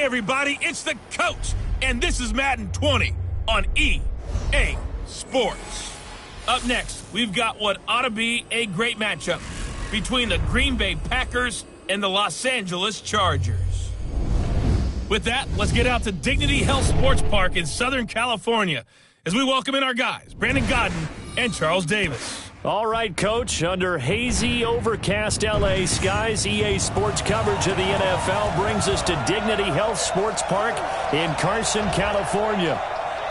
everybody, it's the coach, and this is Madden 20 on EA Sports. Up next, we've got what ought to be a great matchup between the Green Bay Packers and the Los Angeles Chargers. With that, let's get out to Dignity Health Sports Park in Southern California as we welcome in our guys, Brandon Godden and Charles Davis. All right, Coach. Under hazy, overcast L.A. skies, EA Sports coverage of the NFL brings us to Dignity Health Sports Park in Carson, California.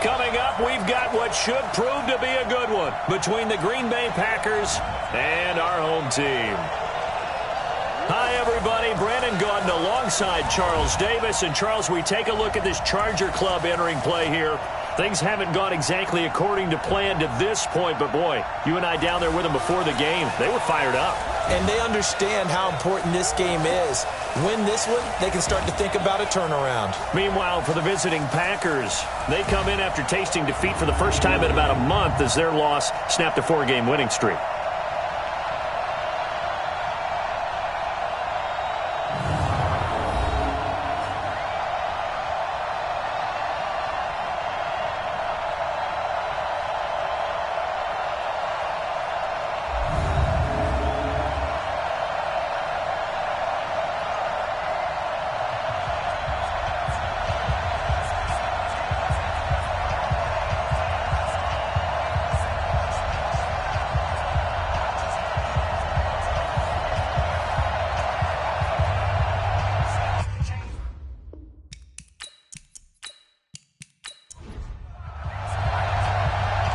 Coming up, we've got what should prove to be a good one between the Green Bay Packers and our home team. Hi, everybody. Brandon Godden alongside Charles Davis. And, Charles, we take a look at this Charger club entering play here. Things haven't gone exactly according to plan to this point, but, boy, you and I down there with them before the game, they were fired up. And they understand how important this game is. Win this one, they can start to think about a turnaround. Meanwhile, for the visiting Packers, they come in after tasting defeat for the first time in about a month as their loss snapped a 4-game winning streak.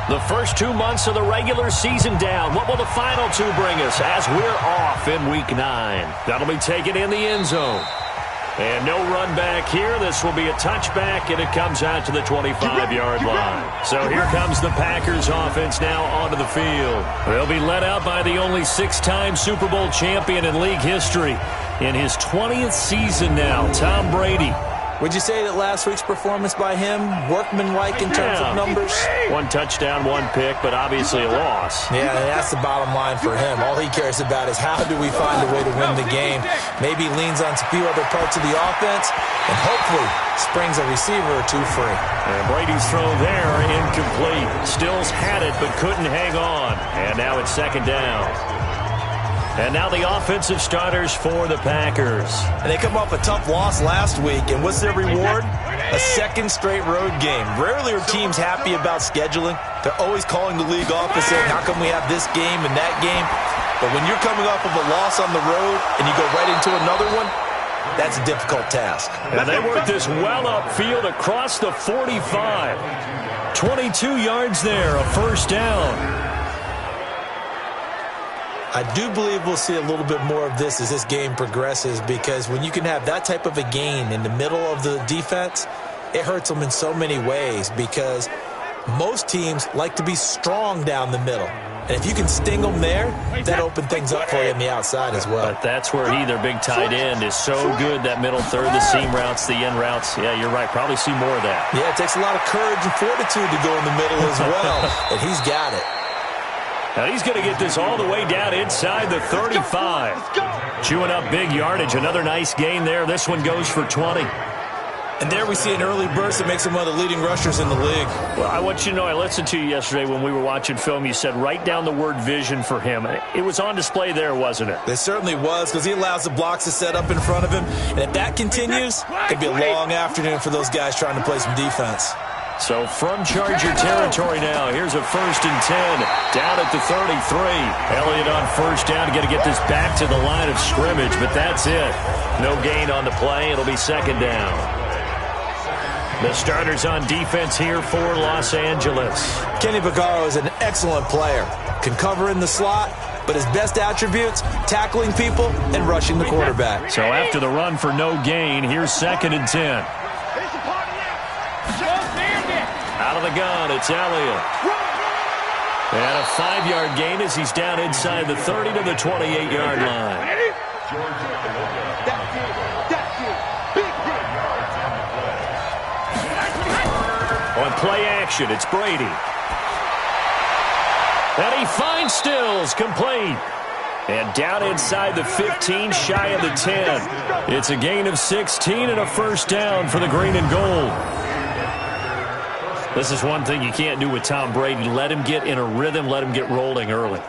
The first 2 months of the regular season down. What will the final two bring us as we're off in Week 9? That'll be taken in the end zone. And no run back here. This will be a touchback, and it comes out to the 25-yard line. So here comes the Packers offense now onto the field. They'll be led out by the only 6-time Super Bowl champion in league history. In his 20th season now, Tom Brady. Would you say that last week's performance by him, workmanlike in terms of numbers? 1 touchdown, 1 pick, but obviously a loss. Yeah, that's the bottom line for him. All he cares about is how do we find a way to win the game. Maybe leans on a few other parts of the offense, and hopefully springs a receiver or two free. And Brady's throw there, incomplete. Stills had it, but couldn't hang on. And now it's 2nd down. And now the offensive starters for the Packers. And they come off a tough loss last week, and what's their reward? A 2nd straight road game. Rarely are teams happy about scheduling. They're always calling the league office saying, how come we have this game and that game? But when you're coming off of a loss on the road and you go right into another one, that's a difficult task. And they work this well upfield across the 45. 22 yards there, a 1st down. I do believe we'll see a little bit more of this as this game progresses, because when you can have that type of a gain in the middle of the defense, it hurts them in so many ways, because most teams like to be strong down the middle. And if you can sting them there, that opens things up for you on the outside as well. But that's where he, their big tight end, is so good, that middle third, the seam routes, the end routes. Yeah, you're right. Probably see more of that. Yeah, it takes a lot of courage and fortitude to go in the middle as well, and he's got it. Now he's going to get this all the way down inside the 35. Chewing up big yardage. Another nice gain there. This one goes for 20. And there we see an early burst that makes him one of the leading rushers in the league. Well, I want you to know, I listened to you yesterday when we were watching film. You said write down the word vision for him. It was on display there, wasn't it? It certainly was, because he allows the blocks to set up in front of him. And if that continues, it could be a long afternoon for those guys trying to play some defense. So from Charger territory now, here's a 1st and 10 down at the 33. Elliott on 1st down to get this back to the line of scrimmage, but that's it. No gain on the play. It'll be 2nd down. The starters on defense here for Los Angeles. Kenny Vaccaro is an excellent player. Can cover in the slot, but his best attributes, tackling people and rushing the quarterback. So after the run for no gain, here's 2nd and 10. Out of the gun, it's Elliott. And a 5-yard gain as he's down inside the 30 to the 28-yard line. On play action, it's Brady. And he finds Stills, complete. And down inside the 15, shy of the 10. It's a gain of 16 and a first down for the green and gold. This is one thing you can't do with Tom Brady. Let him get in a rhythm, let him get rolling early.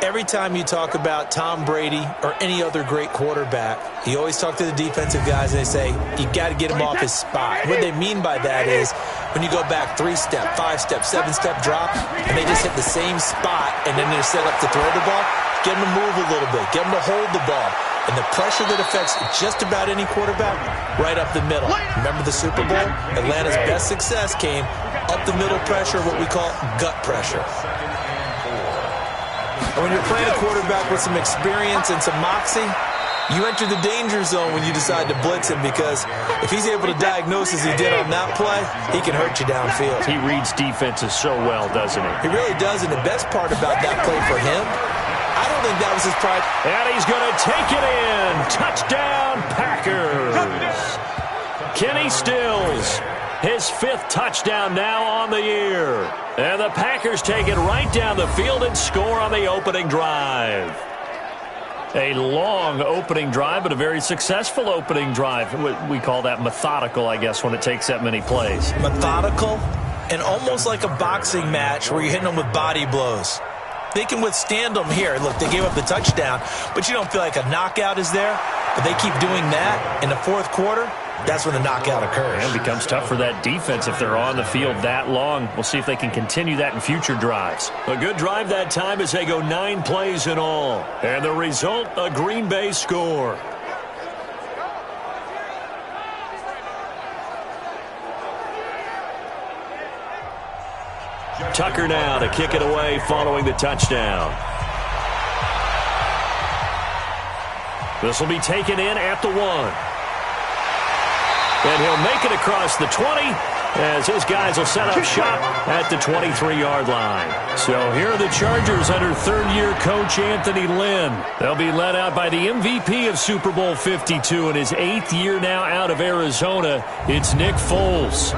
Every time you talk about Tom Brady or any other great quarterback, you always talk to the defensive guys and they say, you got to get him off his spot. What they mean by that is when you go back 3-step, 5-step, 7-step drop, and they just hit the same spot and then they're set up to throw the ball, get them to move a little bit, get them to hold the ball. And the pressure that affects just about any quarterback, right up the middle. Remember the Super Bowl? Atlanta's best success came up the middle pressure, what we call gut pressure. And when you're playing a quarterback with some experience and some moxie, you enter the danger zone when you decide to blitz him, because if he's able to diagnose as he did on that play, he can hurt you downfield. He reads defenses so well, doesn't he? He really does, and the best part about that play for him, I don't think that was his pride. And he's going to take it in. Touchdown, Packers. Kenny Stills, his 5th touchdown now on the year. And the Packers take it right down the field and score on the opening drive. A long opening drive, but a very successful opening drive. We call that methodical, I guess, when it takes that many plays. Methodical and almost like a boxing match where you're hitting them with body blows. They can withstand them here. Look, they gave up the touchdown, but you don't feel like a knockout is there. But they keep doing that in the fourth quarter. That's when the knockout occurs. And it becomes tough for that defense if they're on the field that long. We'll see if they can continue that in future drives. A good drive that time as they go 9 plays in all. And the result, a Green Bay score. Tucker now to kick it away following the touchdown. This will be taken in at the 1. And he'll make it across the 20 as his guys will set up shop at the 23-yard line. So here are the Chargers under third-year coach Anthony Lynn. They'll be led out by the MVP of Super Bowl 52 in his 8th year now out of Arizona. It's Nick Foles.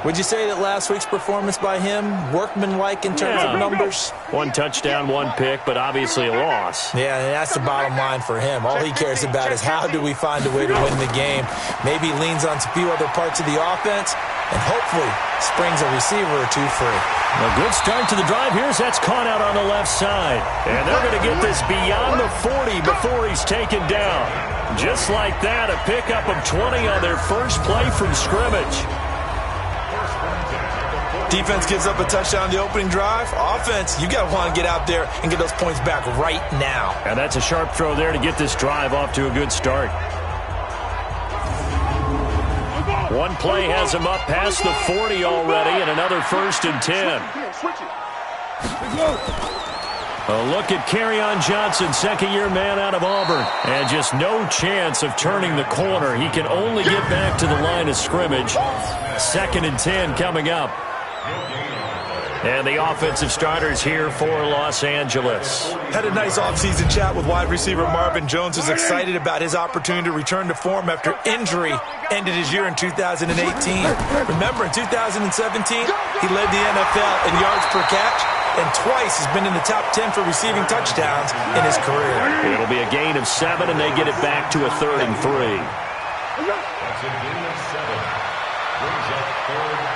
Would you say that last week's performance by him, workmanlike in terms of numbers? 1 touchdown, 1 pick, but obviously a loss. Yeah, and that's the bottom line for him. All he cares about is how do we find a way to win the game. Maybe he leans on a few other parts of the offense and hopefully springs a receiver or two free. A good start to the drive. Here's that's caught out on the left side. And they're going to get this beyond the 40 before he's taken down. Just like that, a pickup of 20 on their first play from scrimmage. Defense gives up a touchdown the opening drive. Offense, you got to want to get out there and get those points back right now. And that's a sharp throw there to get this drive off to a good start. One play has him up past the 40 already, and another 1st and 10. A look at Kerryon Johnson, 2nd-year man out of Auburn. And just no chance of turning the corner. He can only get back to the line of scrimmage. 2nd and 10 coming up. And the offensive starters here for Los Angeles. Had a nice offseason chat with wide receiver Marvin Jones, who's excited about his opportunity to return to form after injury ended his year in 2018. Remember, in 2017, he led the NFL in yards per catch, and twice has been in the top 10 for receiving touchdowns in his career. It'll be a gain of 7, and they get it back to a 3rd and 3. That's a gain of 7. Brings up 3rd and 3.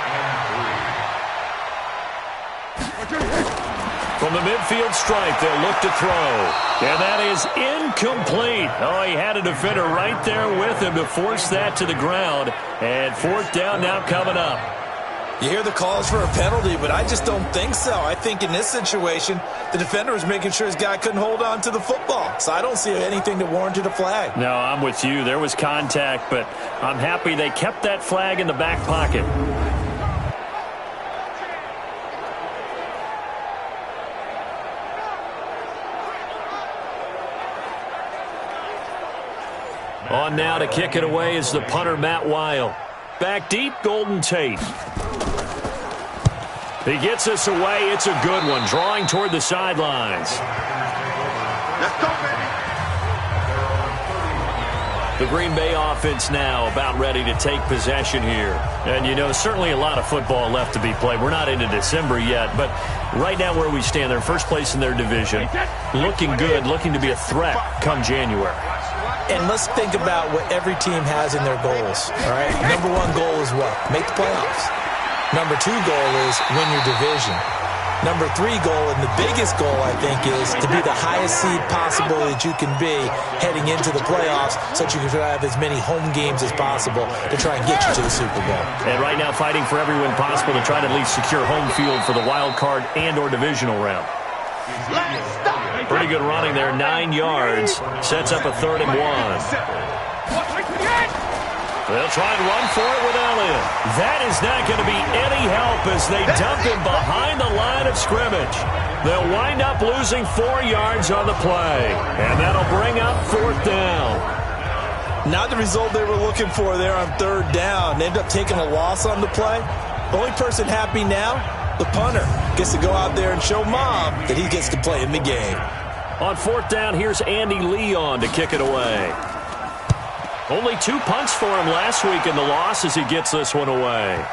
From the midfield stripe, they'll look to throw. And that is incomplete. Oh, he had a defender right there with him to force that to the ground. And 4th down now coming up. You hear the calls for a penalty, but I just don't think so. I think in this situation, the defender was making sure his guy couldn't hold on to the football. So I don't see anything that warranted a flag. No, I'm with you. There was contact, but I'm happy they kept that flag in the back pocket. On now to kick it away is the punter, Matt Weil. Back deep, Golden Tate. He gets us away. It's a good one, drawing toward the sidelines. Let's go, baby. The Green Bay offense now about ready to take possession here. And, you know, certainly a lot of football left to be played. We're not into December yet, but right now where we stand, they're in first place in their division. Looking good, looking to be a threat come January. And let's think about what every team has in their goals, all right? Number one goal is what? Make the playoffs. Number two goal is win your division. Number three goal, and the biggest goal, I think, is to be the highest seed possible that you can be heading into the playoffs so that you can have as many home games as possible to try and get you to the Super Bowl. And right now fighting for every win possible to try to at least secure home field for the wild card and or divisional round. Pretty good running there, 9 yards. Sets up a 3rd and 1. They'll try and run for it with Elliott. That is not going to be any help as they dump him behind the line of scrimmage. They'll wind up losing 4 yards on the play, and that'll bring up 4th down. Not the result they were looking for there on 3rd down. They end up taking a loss on the play. The only person happy now, the punter, gets to go out there and show Mom that he gets to play in the game. On 4th down, here's Andy Leon to kick it away. Only 2 punts for him last week in the loss as he gets this one away.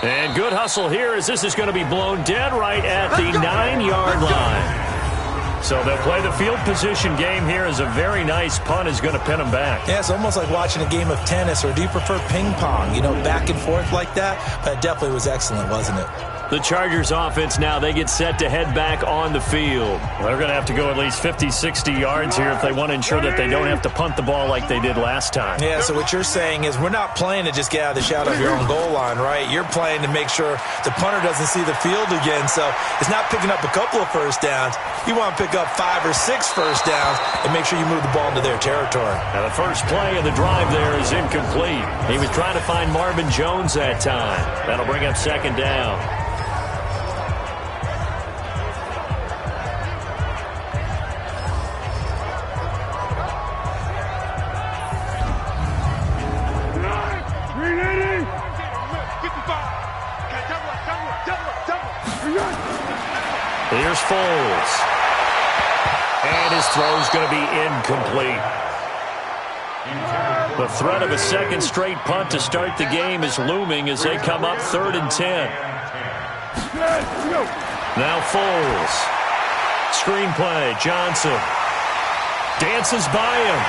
And good hustle here as this is going to be blown dead right at the 9-yard line. So they'll play the field position game here as a very nice punt is going to pin them back. Yeah, it's almost like watching a game of tennis, or do you prefer ping pong? You know, back and forth like that? But it definitely was excellent, wasn't it? The Chargers offense now, they get set to head back on the field. They're going to have to go at least 50, 60 yards here if they want to ensure that they don't have to punt the ball like they did last time. Yeah, so what you're saying is we're not playing to just get out of the shadow of your own goal line, right? You're playing to make sure the punter doesn't see the field again. So it's not picking up a couple of first downs. You want to pick up 5 or 6 first downs and make sure you move the ball into their territory. Now the first play of the drive there is incomplete. He was trying to find Marvin Jones that time. That'll bring up 2nd down. Here's Foles. And his throw's going to be incomplete. The threat of a second straight punt to start the game is looming as they come up 3rd and 10. Now Foles. Screen play. Johnson dances by him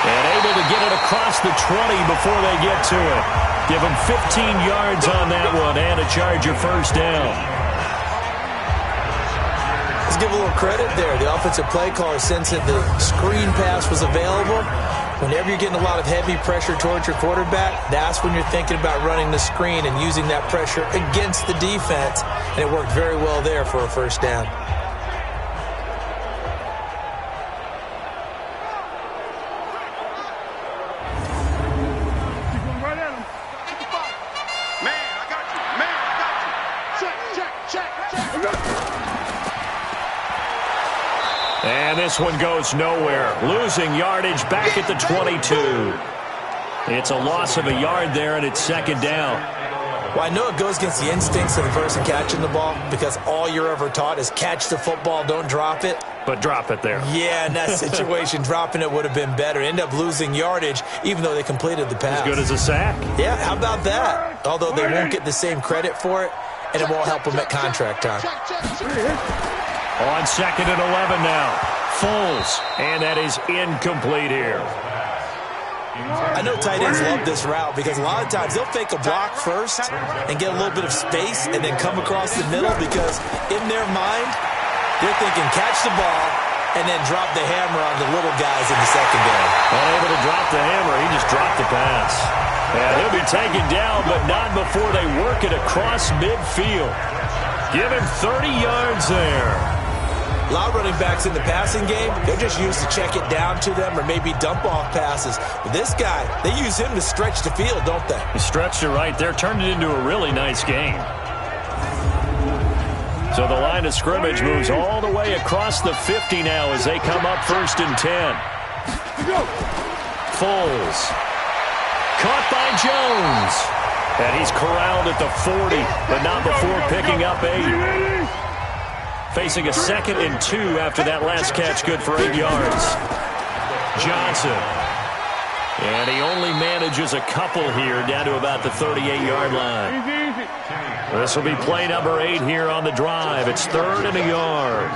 and able to get it across the 20 before they get to it. Give him 15 yards on that one and a Charger first down. Let's give a little credit there. The offensive play caller sensed that the screen pass was available. Whenever you're getting a lot of heavy pressure towards your quarterback, that's when you're thinking about running the screen and using that pressure against the defense. And it worked very well there for a first down. And this one goes nowhere. Losing yardage back at the 22. It's a loss of a yard there, and it's 2nd down. Well, I know it goes against the instincts of the person catching the ball because all you're ever taught is catch the football, don't drop it. But drop it there. Yeah, in that situation, dropping it would have been better. End up losing yardage, even though they completed the pass. As good as a sack. Yeah, how about that? Although they won't get the same credit for it, and it won't help them at contract time. On 2nd and 11 now. Foles. And that is incomplete here. I know tight ends love this route because a lot of times they'll fake a block first and get a little bit of space and then come across the middle because in their mind, they're thinking catch the ball and then drop the hammer on the little guys in the secondary. Unable to drop the hammer, he just dropped the pass. And he'll be taken down, but not before they work it across midfield. Give him 30 yards there. A lot of running backs in the passing game, they're just used to check it down to them or maybe dump off passes. But this guy, they use him to stretch the field, don't they? He stretched it right there, turned it into a really nice game. So the line of scrimmage moves all the way across the 50 now as they come up 1st and 10. Foles. Caught by Jones. And he's corralled at the 40, but not before picking up 8. Facing a 2nd and 2 after that last catch, good for 8 yards. Johnson And he only manages a couple here down to about the 38-yard line. This will be play number 8 here on the drive. It's 3rd and a yard.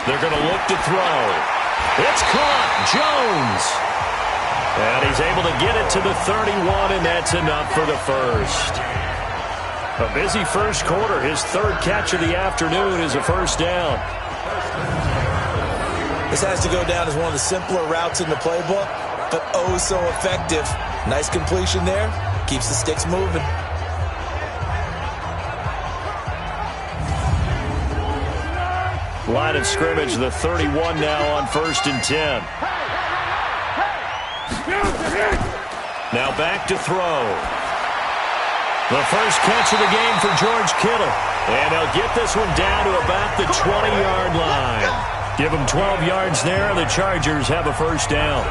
They're going to look to throw. It's caught. Jones. And he's able to get it to the 31, and that's enough for the first. A busy first quarter. His 3rd catch of the afternoon is a first down. This has to go down as one of the simpler routes in the playbook, but oh so effective. Nice completion there. Keeps the sticks moving. Line of scrimmage, the 31 now on 1st and 10. Now back to throw. The first catch of the game for George Kittle. And he'll get this one down to about the 20-yard line. Give them 12 yards there, and the Chargers have a first down.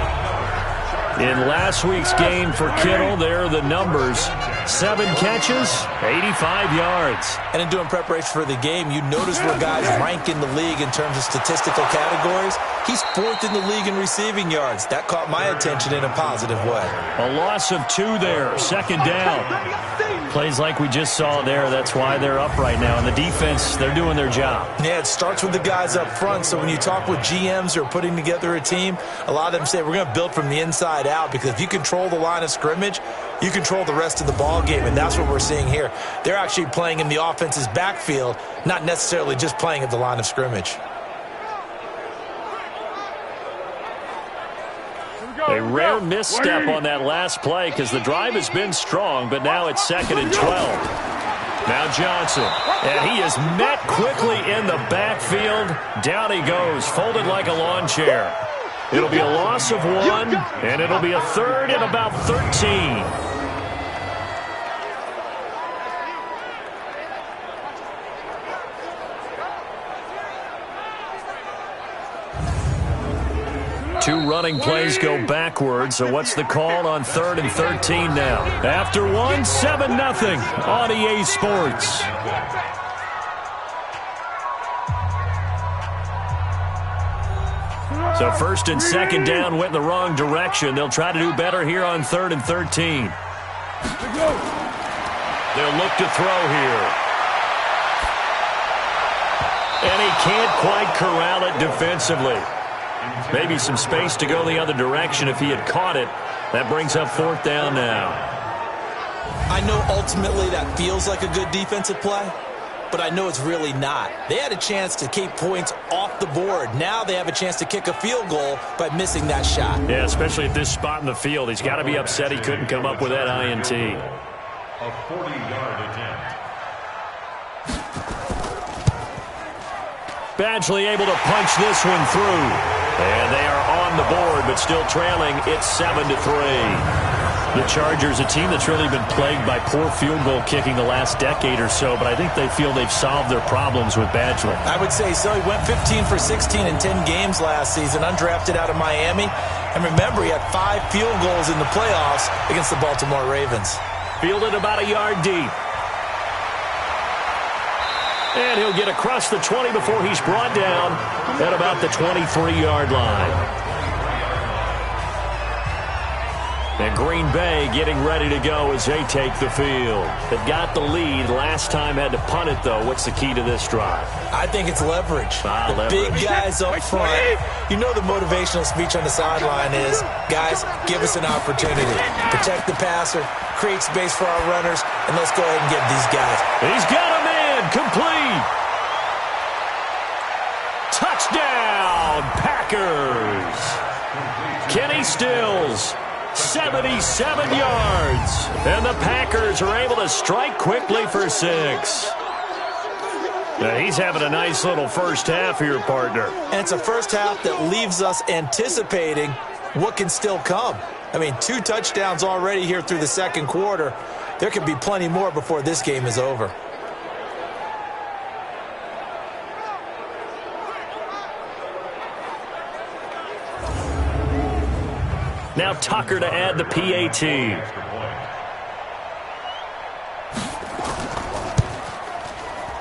In last week's game for Kittle, there are the numbers. 7 catches, 85 yards. And in doing preparation for the game, you notice where guys rank in the league in terms of statistical categories. He's 4th in the league in receiving yards. That caught my attention in a positive way. A loss of 2 there, 2nd down. Plays like we just saw there, that's why they're up right now. And the defense, they're doing their job. Yeah, it starts with the guys up front. So when you talk with GMs who are putting together a team, a lot of them say we're going to build from the inside out, because if you control the line of scrimmage, you control the rest of the ball game, and that's what we're seeing here. They're actually playing in the offense's backfield, not necessarily just playing at the line of scrimmage. A rare misstep on that last play because the drive has been strong, but now it's 2nd and 12. Now Johnson, and he is met quickly in the backfield. Down he goes, folded like a lawn chair. It'll be a loss of 1, and it'll be a 3rd and about 13. Two running plays go backwards, so what's the call on 3rd and 13 now? After 1, 7-0 on EA Sports. So 1st and 2nd down went in the wrong direction. They'll try to do better here on 3rd and 13. They'll look to throw here. And he can't quite corral it defensively. Maybe some space to go the other direction if he had caught it. That brings up 4th down now. I know ultimately that feels like a good defensive play, but I know it's really not. They had a chance to keep points off the board. Now they have a chance to kick a field goal by missing that shot. Yeah, especially at this spot in the field. He's got to be upset he couldn't come up with that INT. A 40-yard attempt. Badgley able to punch this one through. And they are on the board, but still trailing. It's 7-3. The Chargers, a team that's really been plagued by poor field goal kicking the last decade or so, but I think they feel they've solved their problems with Badgley. I would say so. He went 15 for 16 in 10 games last season, undrafted out of Miami. And remember, he had 5 field goals in the playoffs against the Baltimore Ravens. Fielded about a yard deep. And he'll get across the 20 before he's brought down at about the 23-yard line. And Green Bay getting ready to go as they take the field. They've got the lead. Last time had to punt it, though. What's the key to this drive? I think it's leverage. Leverage. Big guys up front. You know the motivational speech on the sideline is, guys, give us an opportunity. Protect the passer, create space for our runners, and let's go ahead and get these guys. He's got a man. Complete. Touchdown, Packers. Kenny Stills, 77 yards. And the Packers are able to strike quickly for 6. Now he's having a nice little first half here, partner. And it's a first half that leaves us anticipating what can still come. I mean, 2 touchdowns already here through the second quarter. There could be plenty more before this game is over. Now Tucker to add the PAT.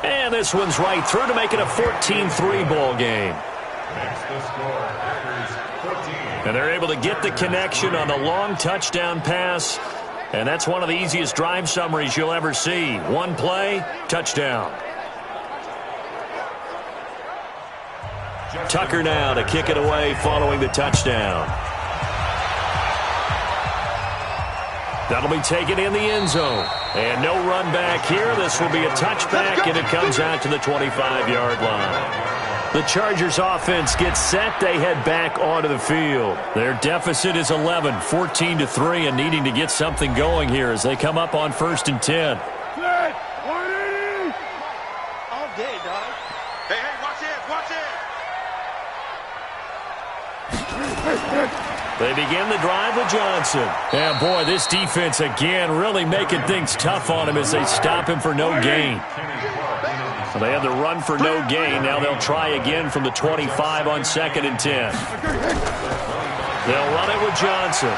And this one's right through to make it a 14-3 ball game. Makes the score. Packers 14. And they're able to get the connection on the long touchdown pass. And that's one of the easiest drive summaries you'll ever see. One play, touchdown. Tucker now to kick it away following the touchdown. That'll be taken in the end zone. And no run back here. This will be a touchback, and it comes out to the 25-yard line. The Chargers offense gets set. They head back onto the field. Their deficit is 11, 14-3, and needing to get something going here as they come up on 1st and 10. All day, dog. Hey, watch it. They begin the drive with Johnson. And, boy, this defense again really making things tough on him as they stop him for no gain. So they had the run for no gain. Now they'll try again from the 25 on 2nd and 10. They'll run it with Johnson.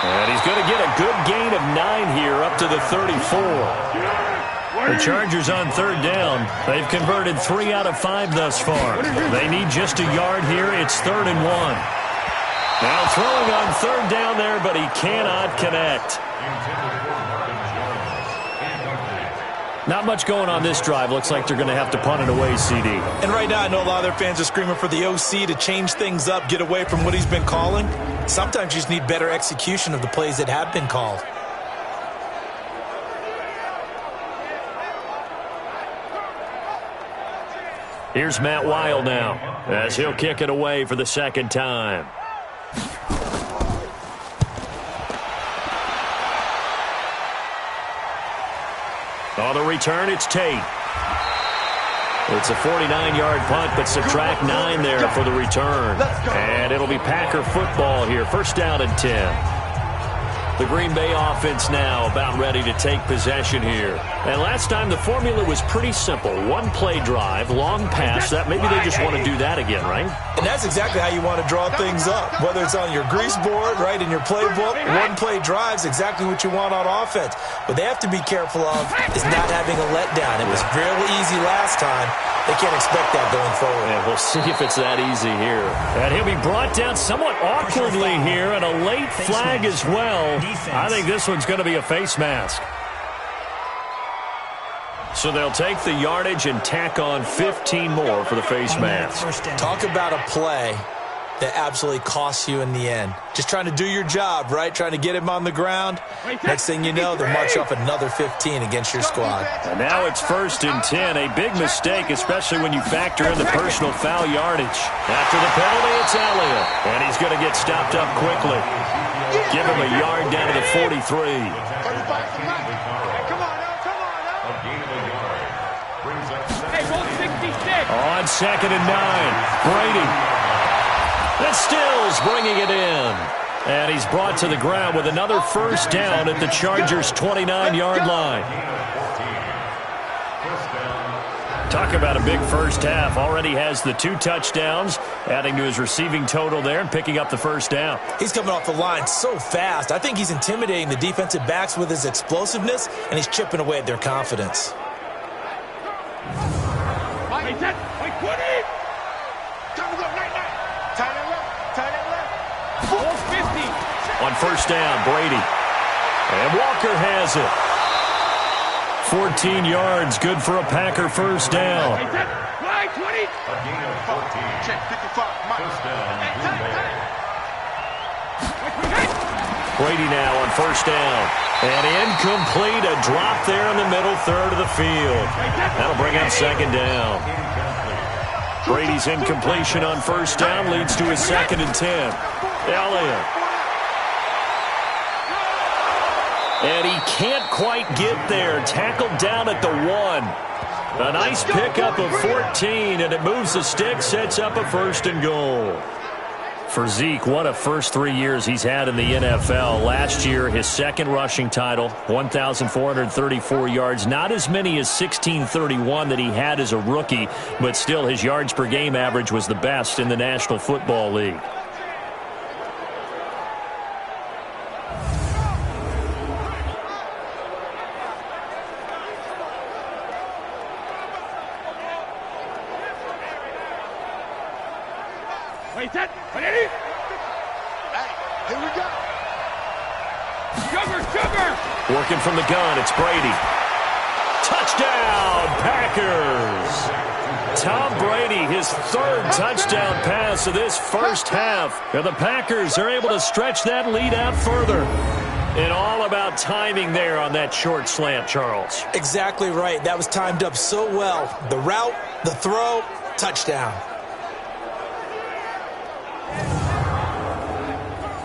And he's going to get a good gain of 9 here up to the 34. The Chargers on 3rd down. They've converted 3 out of 5 thus far. They need just a yard here. It's 3rd and 1. Now throwing on 3rd down there, but he cannot connect. Not much going on this drive. Looks like they're going to have to punt it away, CD. And right now I know a lot of their fans are screaming for the OC to change things up, get away from what he's been calling. Sometimes you just need better execution of the plays that have been called. Here's Matt Weil now as he'll kick it away for the 2nd time. On the return, it's Tate. It's a 49-yard punt, but subtract 9 there for the return. And it'll be Packer football here. 1st down and 10. The Green Bay offense now about ready to take possession here. And last time the formula was pretty simple. One-play drive, long pass. That maybe they just want to do that again, right? And that's exactly how you want to draw things up. Whether it's on your grease board, right, in your playbook, one-play drive's exactly what you want on offense. What they have to be careful of is not having a letdown. It was really easy last time. They can't expect that going forward. And we'll see if it's that easy here. And he'll be brought down somewhat awkwardly here, and a late flag as well. I think this one's going to be a face mask. So they'll take the yardage and tack on 15 more for the face mask. Talk about a play that absolutely costs you in the end. Just trying to do your job, right? Trying to get him on the ground. Next thing you know, they'll march off another 15 against your squad. And now it's 1st and 10. A big mistake, especially when you factor in the personal foul yardage. After the penalty, it's Elliott. And he's going to get stopped up quickly. Give him a yard down to the 43. On 2nd and 9, Brady. And Stills bringing it in. And he's brought to the ground with another 1st down at the Chargers' 29-yard line. Talk about a big first half. Already has the 2 touchdowns, adding to his receiving total there and picking up the 1st down. He's coming off the line so fast. I think he's intimidating the defensive backs with his explosiveness, and he's chipping away at their confidence. On 1st down, Brady. And Walker has it. 14 yards, good for a Packer 1st down. Brady now on 1st down. And incomplete, a drop there in the middle third of the field. That'll bring up 2nd down. Brady's incompletion on 1st down leads to his 2nd and 10. Elliott. And he can't quite get there. Tackled down at the 1. A nice pickup of 14, and it moves the stick, sets up a 1st and goal. For Zeke, what a first 3 years he's had in the NFL. Last year, his 2nd rushing title, 1,434 yards. Not as many as 1,631 that he had as a rookie, but still his yards per game average was the best in the National Football League. Hey, here we go. Sugar. Working from the gun, it's Brady. Touchdown, Packers! Tom Brady, his third touchdown pass of this first half. And the Packers are able to stretch that lead out further. And all about timing there on that short slant, Charles. Exactly right. That was timed up so well. The route, the throw, touchdown.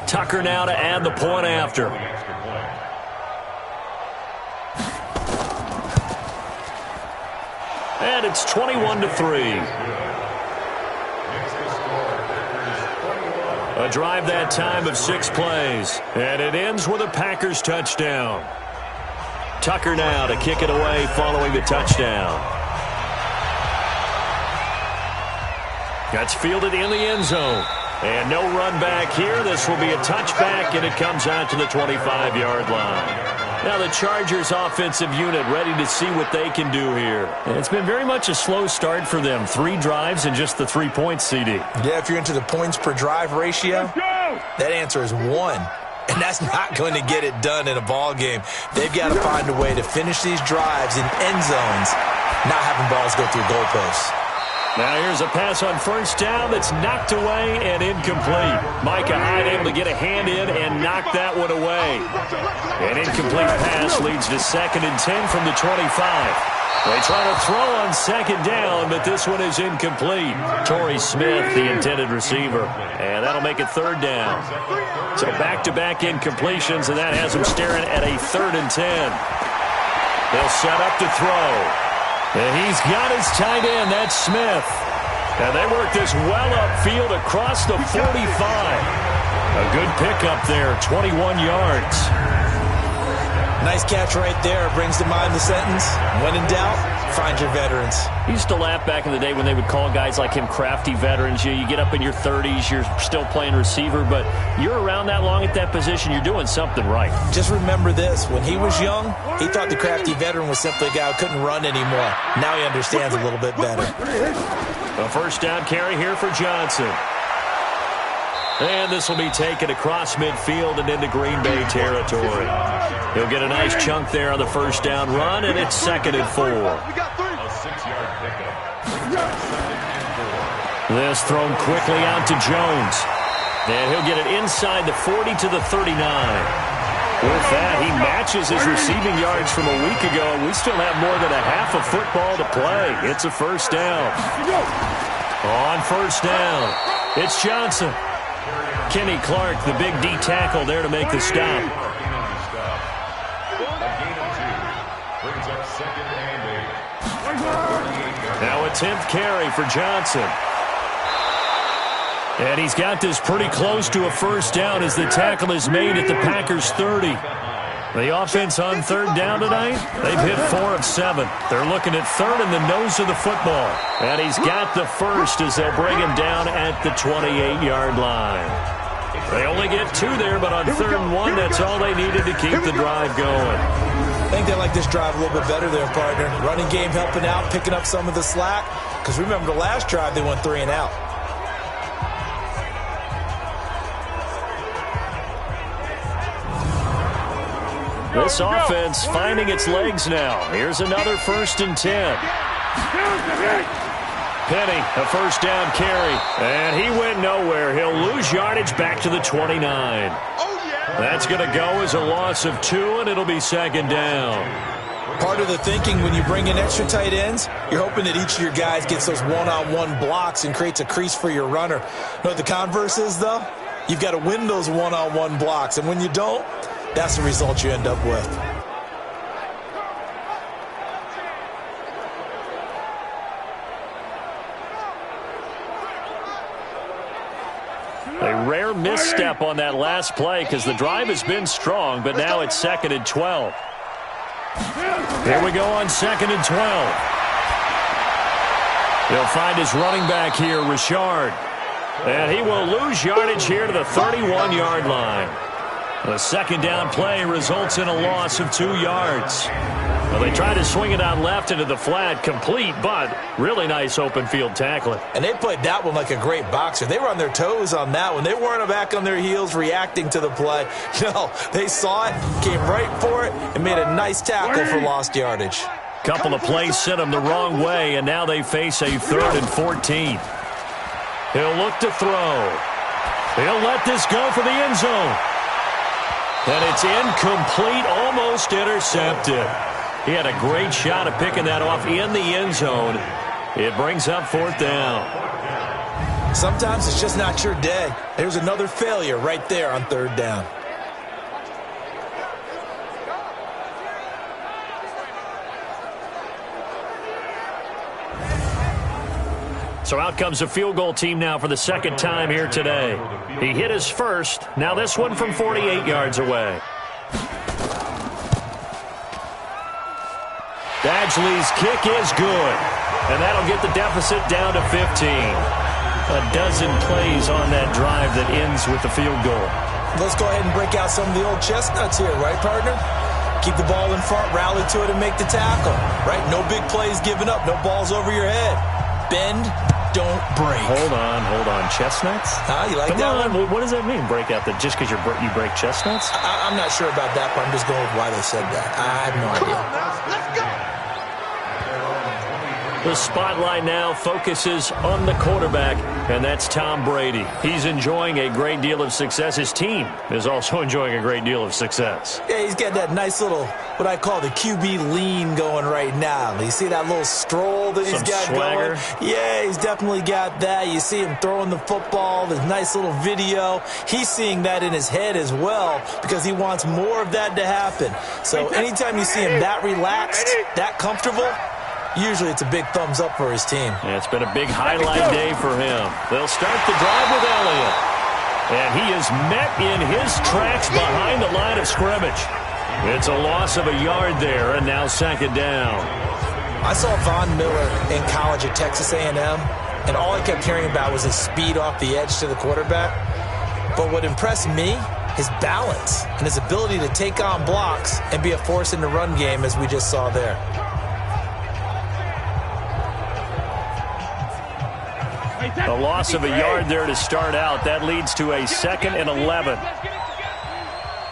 Tucker now to add the point after. And it's 21-3. A drive that time of 6 plays. And it ends with a Packers touchdown. Tucker now to kick it away following the touchdown. That's fielded in the end zone. And no run back here. This will be a touchback, and it comes out to the 25-yard line. Now the Chargers offensive unit ready to see what they can do here. And it's been very much a slow start for them. 3 drives and just the 3 points, CD. Yeah, if you're into the points per drive ratio, that answer is 1. And that's not going to get it done in a ball game. They've got to find a way to finish these drives in end zones, not having balls go through goalposts. Now here's a pass on first down that's knocked away and incomplete. Micah Hyde able to get a hand in and knock that one away. An incomplete pass leads to 2nd and 10 from the 25. They try to throw on 2nd down, but this one is incomplete. Torrey Smith, the intended receiver. And that'll make it 3rd down. So back-to-back incompletions, and that has him staring at a 3rd and 10. They'll set up to throw. And he's got his tight end, that's Smith. And they work this well upfield across the 45. A good pickup there, 21 yards. Nice catch right there. Brings to mind the sentence, when in doubt, find your veterans. I used to laugh back in the day when they would call guys like him crafty veterans. You get up in your 30s, you're still playing receiver, but you're around that long at that position, you're doing something right. Just remember this. When he was young, he thought the crafty veteran was simply a guy who couldn't run anymore. Now he understands a little bit better. A first down carry here for Johnson. And this will be taken across midfield and into Green Bay territory. He'll get a nice chunk there on the first down run, and it's 2nd and 4. A 6-yard pickup. This thrown quickly out to Jones. And he'll get it inside the 40 to the 39. With that, he matches his receiving yards from a week ago, and we still have more than a half of football to play. It's a first down. On first down, it's Johnson. Kenny Clark, the big D tackle there to make the stop. A gain of 2. Brings up 2nd and 8. Now a 10th carry for Johnson. And he's got this pretty close to a first down as the tackle is made at the Packers' 30. The offense on 3rd down tonight, they've hit 4 of 7. They're looking at 3rd in the nose of the football. And he's got the first as they'll bring him down at the 28-yard line. They only get 2 there, but on 3rd and 1, that's all they needed to keep the drive going. I think they like this drive a little bit better there, partner. Running game helping out, picking up some of the slack. Because remember the last drive, they went 3 and out. This offense finding its legs now. Here's another 1st and 10. Penny, a first down carry. And he went nowhere. He'll lose yardage back to the 29. That's going to go as a loss of 2, and it'll be 2nd down. Part of the thinking when you bring in extra tight ends, you're hoping that each of your guys gets those one-on-one blocks and creates a crease for your runner. You know what the converse is, though? You've got to win those one-on-one blocks, and when you don't, that's the result you end up with. A rare misstep on that last play because the drive has been strong, but now it's 2nd and 12. Here we go on 2nd and 12. He'll find his running back here, Richard. And he will lose yardage here to the 31-yard line. The second down play results in a loss of 2 yards. Well, they tried to swing it out left into the flat, complete, but really nice open field tackling. And they played that one like a great boxer. They were on their toes on that one. They weren't back on their heels reacting to the play. No, they saw it, came right for it, and made a nice tackle for lost yardage. Couple of plays sent them the wrong way, and now they face a 3rd and 14. He'll look to throw. He'll let this go for the end zone. And it's incomplete, almost intercepted. He had a great shot at picking that off in the end zone. It brings up 4th down. Sometimes it's just not your day. There's another failure right there on 3rd down. So out comes a field goal team now for the second time here today. He hit his first. Now this one from 48 yards away. Badgley's kick is good. And that'll get the deficit down to 15. A dozen plays on that drive that ends with the field goal. Let's go ahead and break out some of the old chestnuts here, right, partner? Keep the ball in front, rally to it, and make the tackle, right? No big plays given up, no balls over your head. Bend, don't break. Hold on. Chestnuts? You like Come that on. one? What does that mean, break out? That just because you break chestnuts? I'm not sure about that, but I'm just going with why they said that. I have no idea. Let's go. The spotlight now focuses on the quarterback, and that's Tom Brady. He's enjoying a great deal of success. His team is also enjoying a great deal of success. Yeah, he's got that nice little, what I call the QB lean going right now. You see that little stroll that he's got swagger going? Yeah, he's definitely got that. You see him throwing the football, this nice little video. He's seeing that in his head as well because he wants more of that to happen. So anytime you see him that relaxed, that comfortable, usually it's a big thumbs up for his team. Yeah, it's been a big highlight day for him. They'll start the drive with Elliott. And he is met in his tracks behind the line of scrimmage. It's a loss of a yard there, and now 2nd down. I saw Von Miller in college at Texas A&M, and all I kept hearing about was his speed off the edge to the quarterback. But what impressed me, his balance and his ability to take on blocks and be a force in the run game, as we just saw there. A loss of a yard there to start out. That leads to a 2nd and 11.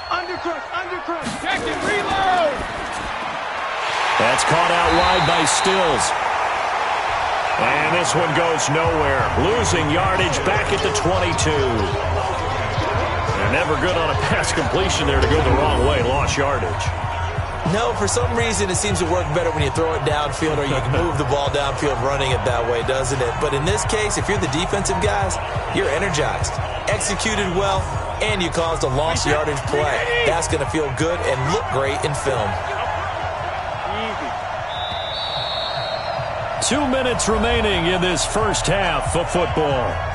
Undercrush. Check it, reload. That's caught out wide by Stills. And this one goes nowhere. Losing yardage back at the 22. And never good on a pass completion there to go the wrong way. Lost yardage. No, for some reason it seems to work better when you throw it downfield or you can move the ball downfield running it that way, doesn't it? But in this case, if you're the defensive guys, you're energized, executed well, and you caused a lost yardage play. That's going to feel good and look great in film. 2 minutes remaining in this first half of football.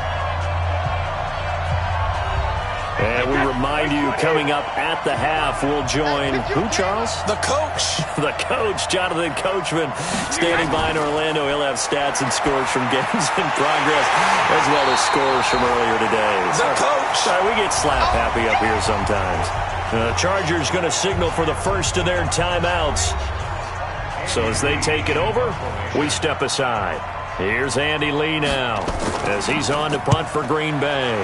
And we remind you, coming up at the half, we'll join who, Charles? The coach. The coach, Jonathan Coachman, standing by in Orlando. He'll have stats and scores from games in progress, as well as scores from earlier today. The coach. Sorry, we get slap happy up here sometimes. Chargers going to signal for the first of their timeouts. So as they take it over, we step aside. Here's Andy Lee now, as he's on to punt for Green Bay.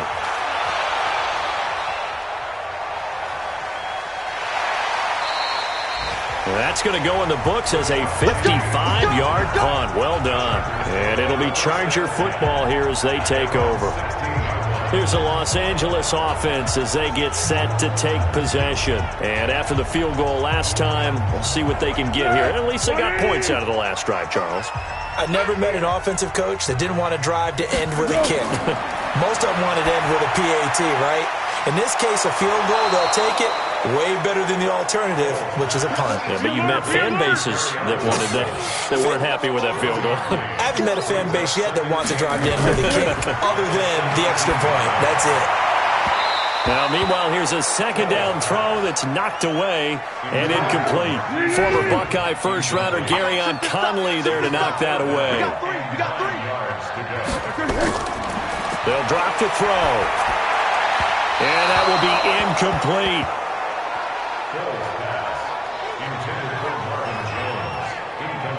That's going to go in the books as a 55-yard punt. Well done. And it'll be Charger football here as they take over. Here's the Los Angeles offense as they get set to take possession. And after the field goal last time, we'll see what they can get here. At least they got points out of the last drive, Charles. I never met an offensive coach that didn't want to drive to end with a kick. Most of them wanted to end with a PAT, right? In this case, a field goal, they'll take it. Way better than the alternative, which is a punt. Yeah, but you met fan bases that wanted that weren't happy with that field goal. I haven't met a fan base yet that wants to drive in with a kick, other than the extra point. That's it. Now, meanwhile, here's a 2nd down throw that's knocked away and incomplete. Former Buckeye first-rounder Garyon Conley there to knock that away. They'll drop to throw. And that will be incomplete.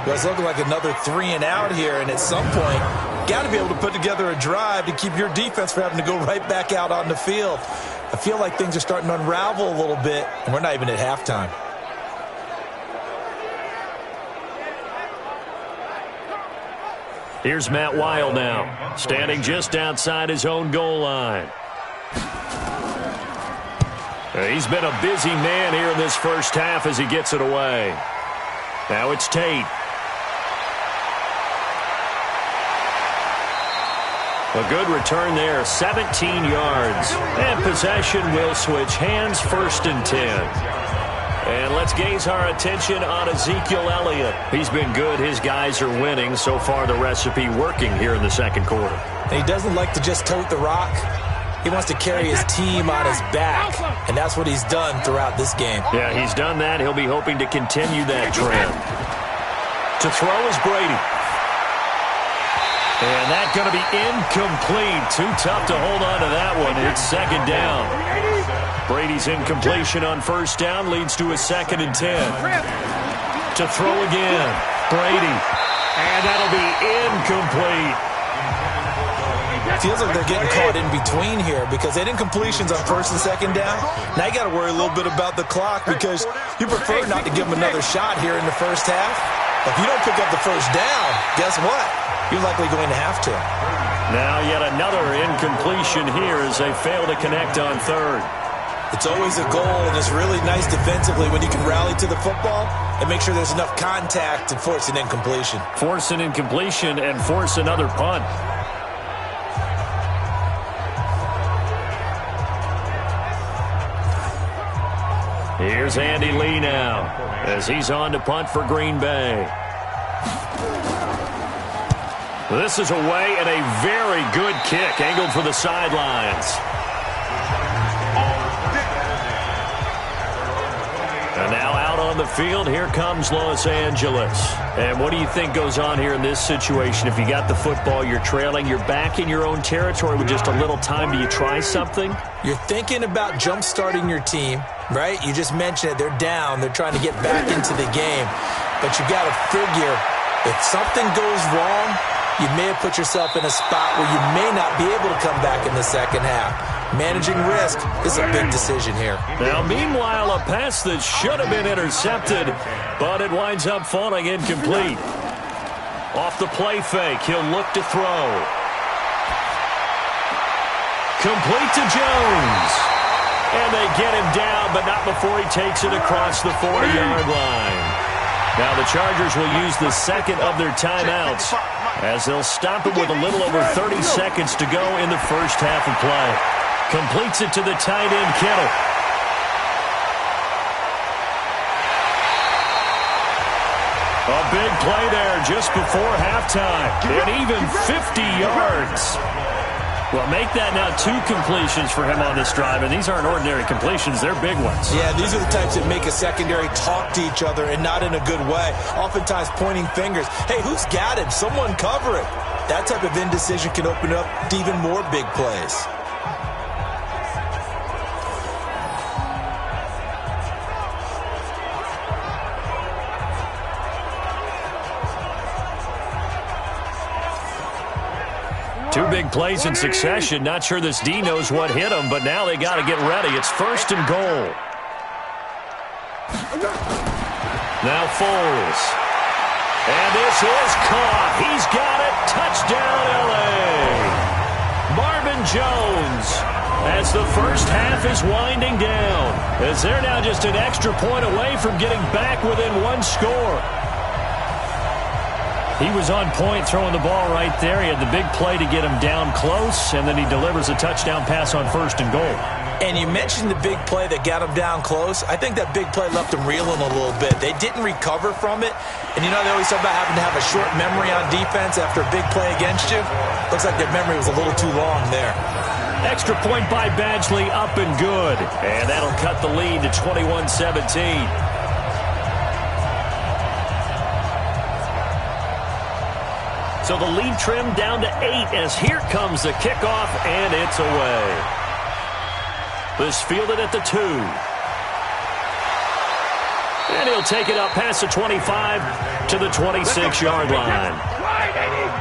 Well, it's looking like another 3 and out here, and at some point, got to be able to put together a drive to keep your defense from having to go right back out on the field. I feel like things are starting to unravel a little bit, and we're not even at halftime. Here's Matt Weil now, standing just outside his own goal line. He's been a busy man here in this first half as he gets it away. Now it's Tate. A good return there, 17 yards. And possession will switch hands, 1st and 10. And let's gaze our attention on Ezekiel Elliott. He's been good. His guys are winning. So far, the recipe working here in the second quarter. He doesn't like to just tote the rock. He wants to carry his team on his back, and that's what he's done throughout this game. Yeah, he's done that. He'll be hoping to continue that trend. To throw is Brady. And that's going to be incomplete. Too tough to hold on to that one. It's 2nd down. Brady's incompletion on 1st down leads to a 2nd and 10. To throw again, Brady. And that'll be incomplete. Feels like they're getting caught in between here because they had incompletions on 1st and 2nd down. Now you got to worry a little bit about the clock because you prefer not to give them another shot here in the first half. If you don't pick up the 1st down, guess what? You're likely going to have to. Now yet another incompletion here as they fail to connect on 3rd. It's always a goal, and it's really nice defensively when you can rally to the football and make sure there's enough contact to force an incompletion. Force an incompletion and force another punt. Here's Andy Lee now as he's on to punt for Green Bay. This is away and a very good kick angled for the sidelines. And now out on the field, here comes Los Angeles. And what do you think goes on here in this situation? If you got the football, you're trailing, you're back in your own territory with just a little time. Do you try something? You're thinking about jump-starting your team, right? You just mentioned it. They're down. They're trying to get back into the game. But you got to figure if something goes wrong, you may have put yourself in a spot where you may not be able to come back in the second half. Managing risk is a big decision here. Now, meanwhile, a pass that should have been intercepted, but it winds up falling incomplete. Off the play fake, he'll look to throw. Complete to Jones. And they get him down, but not before he takes it across the 40-yard line. Now the Chargers will use the 2nd of their timeouts as they'll stop it with a little over 30 seconds to go in the first half of play. Completes it to the tight end, Kittle. A big play there just before halftime. And even 50 yards. Well, make that now 2 completions for him on this drive, and these aren't ordinary completions. They're big ones. Yeah, these are the types that make a secondary talk to each other and not in a good way. Oftentimes pointing fingers. Hey, who's got him? Someone cover it. That type of indecision can open up to even more big plays. Two big plays in succession. Not sure this D knows what hit him, but now they got to get ready. It's 1st and goal. Now Foles. And this is caught. He's got it. Touchdown, L.A. Marvin Jones as the first half is winding down. As they're now just an extra point away from getting back within 1 score. He was on point throwing the ball right there. He had the big play to get him down close, and then he delivers a touchdown pass on 1st and goal. And you mentioned the big play that got him down close. I think that big play left him reeling a little bit. They didn't recover from it. And, you know, they always talk about having to have a short memory on defense after a big play against you. Looks like their memory was a little too long there. Extra point by Badgley, up and good. And that'll cut the lead to 21-17. So the lead trimmed down to 8 as here comes the kickoff, and it's away. This fielded at the 2. And he'll take it up past the 25 to the 26-yard line.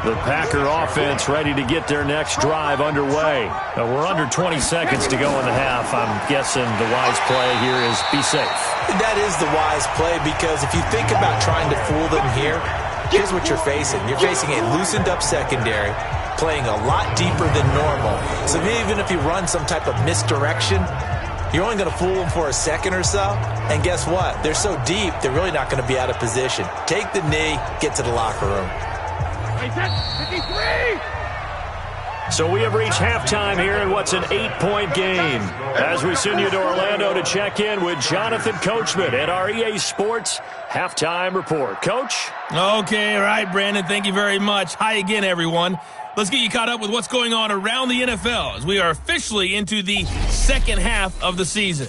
The Packer offense ready to get their next drive underway. Now, we're under 20 seconds to go in the half. I'm guessing the wise play here is be safe. That is the wise play, because if you think about trying to fool them here, here's what you're facing. You're facing a loosened-up secondary, playing a lot deeper than normal. So even if you run some type of misdirection, you're only going to fool them for a second or so. And guess what? They're so deep, they're really not going to be out of position. Take the knee, get to the locker room. 53! So we have reached halftime here in what's an 8-point game. As we send you to Orlando to check in with Jonathan Coachman at our EA Sports Halftime Report. Coach? Okay, all right, Brandon. Thank you very much. Hi again, everyone. Let's get you caught up with what's going on around the NFL as we are officially into the second half of the season.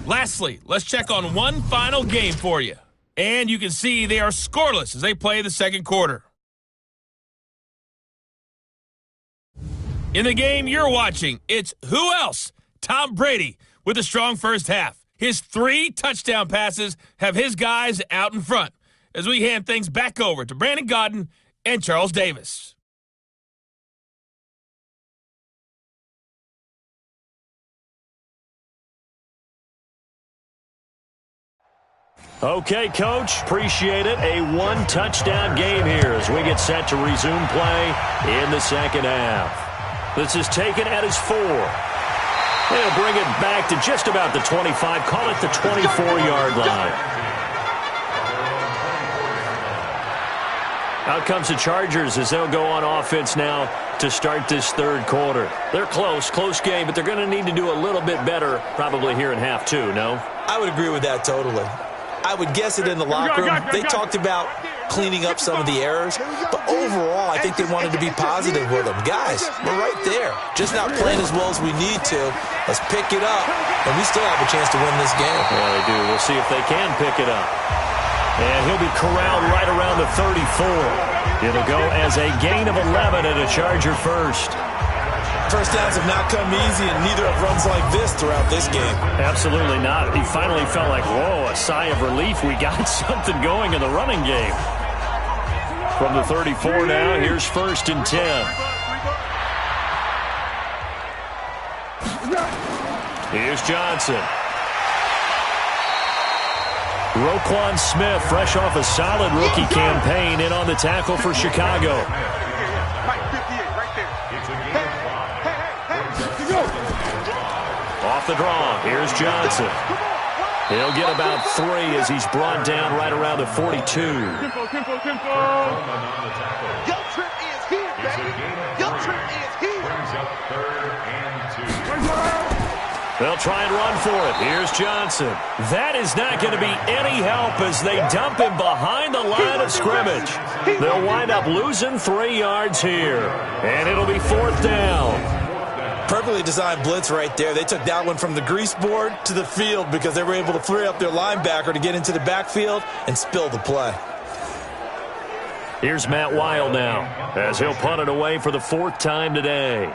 Lastly, let's check on one final game for you. And you can see they are scoreless as they play the second quarter. In the game you're watching, it's who else? Tom Brady with a strong first half. His 3 touchdown passes have his guys out in front as we hand things back over to Brandon Godden and Charles Davis. Okay, Coach, appreciate it. A 1-touchdown game here as we get set to resume play in the second half. This is taken at his 4. They'll bring it back to just about the 25, call it the 24-yard line. Out comes the Chargers as they'll go on offense now to start this third quarter. They're close game, but they're going to need to do a little bit better probably here in half 2, no? I would agree with that totally. I would guess it in the locker room. They talked about cleaning up some of the errors, but overall, I think they wanted to be positive with them. Guys, we're right there. Just not playing as well as we need to. Let's pick it up, and we still have a chance to win this game. Yeah, they do. We'll see if they can pick it up. And he'll be corralled right around the 34. It'll go as a gain of 11 and a Charger first. First downs have not come easy, and neither have runs like this throughout this game. Absolutely not. He finally felt like, whoa, a sigh of relief. We got something going in the running game. From the 34 now, here's 1st and 10. Here's Johnson. Roquan Smith, fresh off a solid rookie campaign, in on the tackle for Chicago. Off the draw, here's Johnson. He'll get about 3 as he's brought down right around the 42. Your trip is here, baby. Your trip is here. They'll try and run for it. Here's Johnson. That is not going to be any help as they dump him behind the line of scrimmage. They'll wind up losing 3 yards here, and it'll be 4th down. Perfectly designed blitz right there. They took that one from the grease board to the field because they were able to free up their linebacker to get into the backfield and spill the play. Here's Matt Weil now as he'll punt it away for the 4th time today.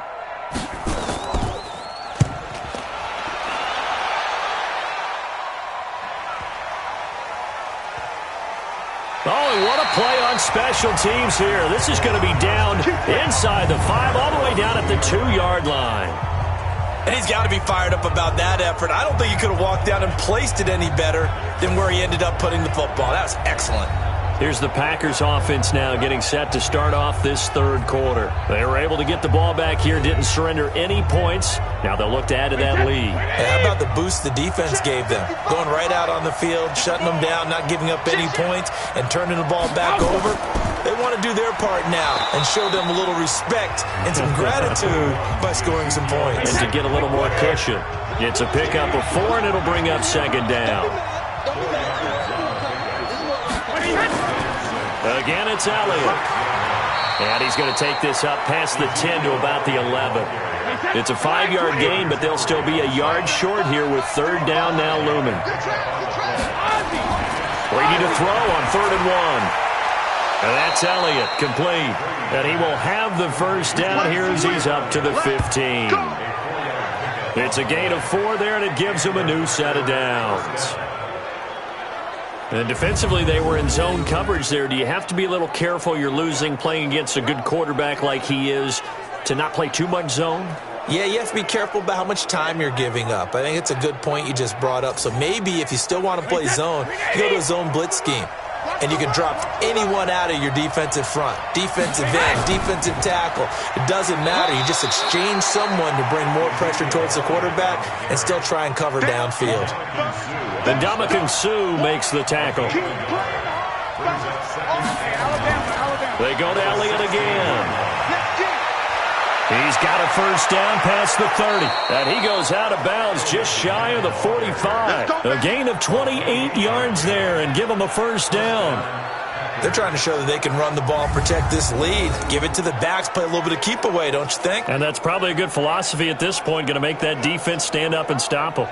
Oh, and what a play on special teams here. This is going to be down inside the 5, all the way down at the 2-yard line. And he's got to be fired up about that effort. I don't think he could have walked down and placed it any better than where he ended up putting the football. That was excellent. Here's the Packers offense now getting set to start off this third quarter. They were able to get the ball back here, didn't surrender any points. Now they'll look to add to that lead. Hey, how about the boost the defense gave them? Going right out on the field, shutting them down, not giving up any points, and turning the ball back over. They want to do their part now and show them a little respect and some gratitude by scoring some points. And to get a little more cushion. It's a pickup of 4, and it'll bring up 2nd down. Again, it's Elliott. And he's going to take this up past the 10 to about the 11. It's a 5-yard gain, but they'll still be a yard short here with third down now looming. Brady to throw on 3rd and 1. And that's Elliott, complete. And he will have the first down here as he's up to the 15. It's a gain of 4 there, and it gives him a new set of downs. And defensively, they were in zone coverage there. Do you have to be a little careful you're losing playing against a good quarterback like he is to not play too much zone? Yeah, you have to be careful about how much time you're giving up. I think it's a good point you just brought up. So maybe if you still want to play zone, you go to a zone blitz scheme. And you can drop anyone out of your defensive front, defensive end, defensive tackle. It doesn't matter. You just exchange someone to bring more pressure towards the quarterback and still try and cover downfield. And Ndamukong Suh makes the tackle. They go to Elliott again. He's got a first down past the 30. And he goes out of bounds just shy of the 45. A gain of 28 yards there and give him a first down. They're trying to show that they can run the ball and protect this lead. Give it to the backs, play a little bit of keep away, don't you think? And that's probably a good philosophy at this point, going to make that defense stand up and stop them.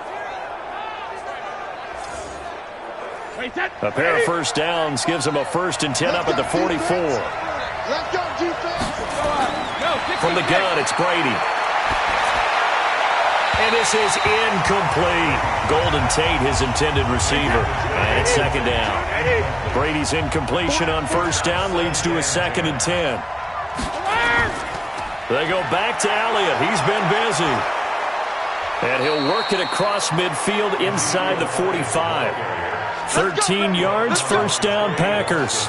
A pair of first downs gives them a 1st and 10 up at the 44. Let's go, defense. From the gun, it's Brady. And this is incomplete. Golden Tate, his intended receiver. And it's 2nd down. Brady's incompletion on 1st down leads to a 2nd and 10. They go back to Elliott. He's been busy. And he'll work it across midfield inside the 45. 13 yards, 1st down, Packers.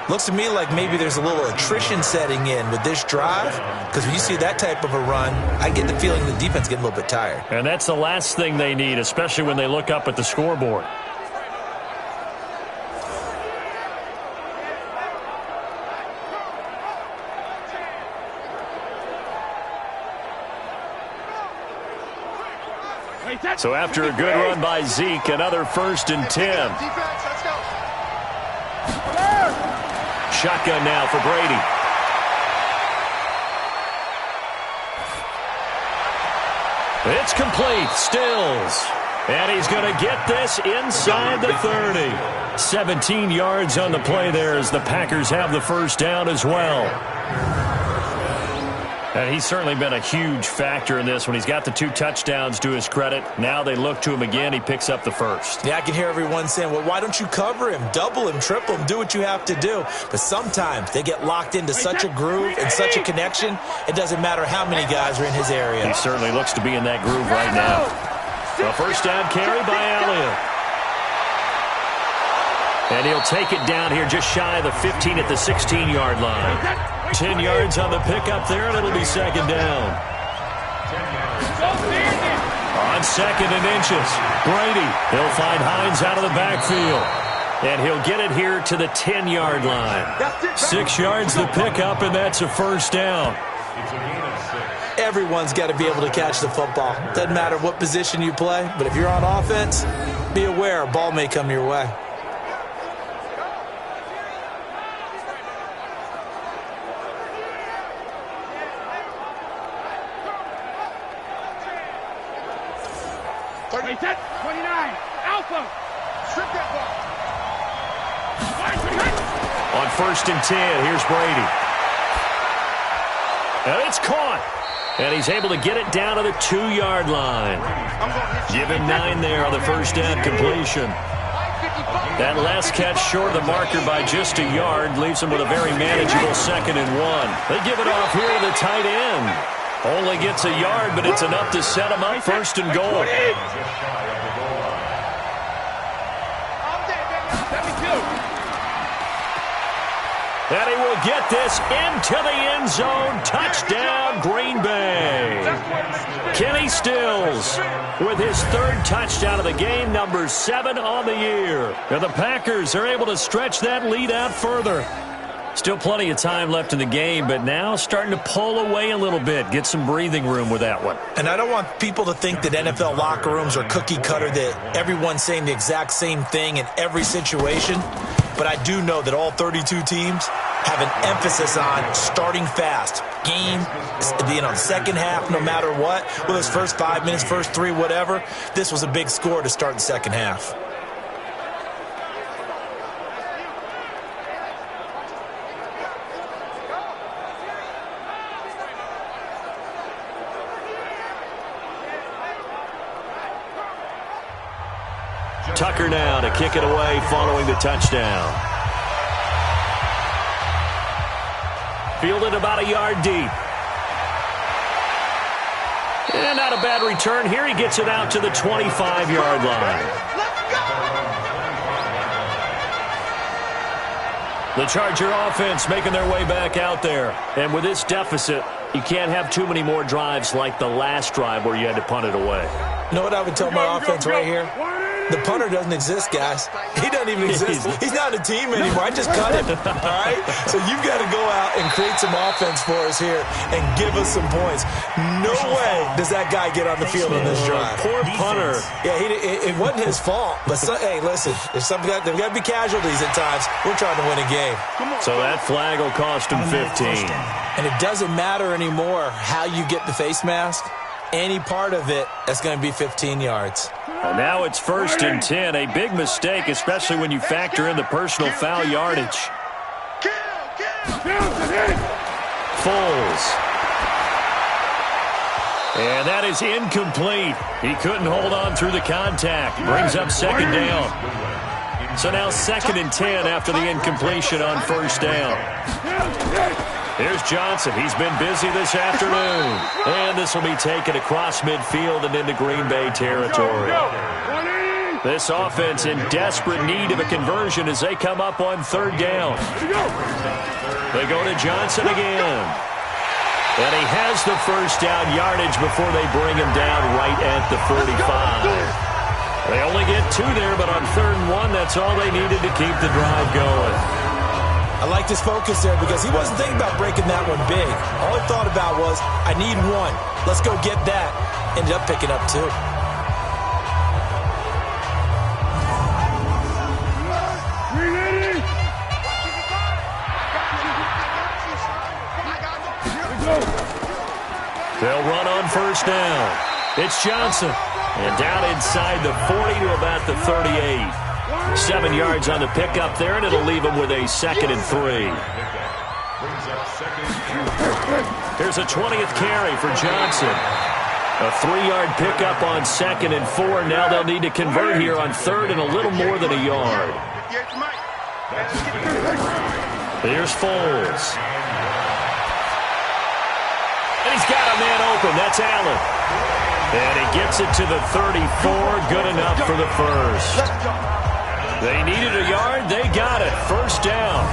Looks to me like maybe there's a little attrition setting in with this drive, because when you see that type of a run, I get the feeling the defense getting a little bit tired. And that's the last thing they need, especially when they look up at the scoreboard. So after a good run by Zeke, another 1st and 10. Shotgun now for Brady. It's complete. Stills. And he's going to get this inside the 30. 17 yards on the play there as the Packers have the first down as well. And he's certainly been a huge factor in this when he's got the 2 touchdowns to his credit. Now they look to him again. He picks up the 1st. Yeah, I can hear everyone saying, well, why don't you cover him, double him, triple him, do what you have to do. But sometimes they get locked into such a groove and such a connection, it doesn't matter how many guys are in his area. He certainly looks to be in that groove right now. A first down carry by Elliott. And he'll take it down here just shy of the 15 at the 16-yard line. 10 yards on the pickup there, and it'll be 2nd down. On 2nd and inches, Brady. He'll find Hines out of the backfield. And he'll get it here to the 10-yard line. 6 yards the pickup, and that's a first down. Everyone's got to be able to catch the football. Doesn't matter what position you play, but if you're on offense, be aware a ball may come your way. On 1st and 10, here's Brady. And it's caught. And he's able to get it down to the 2-yard line. Give him 9 there on the first down completion. That last catch short of the marker by just a yard leaves him with a very manageable 2nd and 1. They give it off here to the tight end. Only gets a yard, but it's enough to set him up 1st and goal. And he will get this into the end zone. Touchdown, Green Bay. Kenny Stills with his 3rd touchdown of the game, number 7 on the year. And the Packers are able to stretch that lead out further. Still plenty of time left in the game, but now starting to pull away a little bit. Get some breathing room with that one. And I don't want people to think that NFL locker rooms are cookie cutter, that everyone's saying the exact same thing in every situation. but I do know that all 32 teams have an emphasis on starting fast. Game, the second half, no matter what, whether it's first 5 minutes, first 3, whatever, this was a big score to start the second half. Tucker now to kick it away following the touchdown. Fielded about a yard deep. And not a bad return here. He gets it out to the 25-yard line. The Charger offense making their way back out there. And with this deficit, you can't have too many more drives like the last drive where you had to punt it away. You know what I would tell my offense right here? The punter doesn't exist, guys. He doesn't even exist. He's not a team anymore. I just cut him, all right? So you've got to go out and create some offense for us here and give us some points. No way does that guy get on the field on this drive. Poor punter. Yeah, it wasn't his fault. But, hey, listen, there's got to be casualties at times. We're trying to win a game. So that flag will cost him 15. And it doesn't matter anymore how you get the face mask. Any part of it, that's going to be 15 yards. And now it's 1st and 10. A big mistake, especially when you factor in the personal foul yardage. Foles. And that is incomplete. He couldn't hold on through the contact. Brings up 2nd down. So now 2nd and 10 after the incompletion on 1st down. Here's Johnson. He's been busy this afternoon. And this will be taken across midfield and into Green Bay territory. This offense in desperate need of a conversion as they come up on 3rd down. They go to Johnson again. And he has the 1st down yardage before they bring him down right at the 45. They only get 2 there, but on 3rd and 1, that's all they needed to keep the drive going. I like his focus there because he wasn't thinking about breaking that one big. All he thought about was, I need 1. Let's go get that. Ended up picking up 2. They'll run on 1st down. It's Johnson. And down inside the 40 to about the 38. 7 yards on the pickup there, and it'll leave him with a 2nd and 3. Here's a 20th carry for Johnson. A 3-yard pickup on 2nd and 4. Now they'll need to convert here on 3rd and a little more than a yard. Here's Foles. And he's got a man open. That's Allen. And he gets it to the 34. Good enough for the 1st. They needed a yard. They got it. 1st down.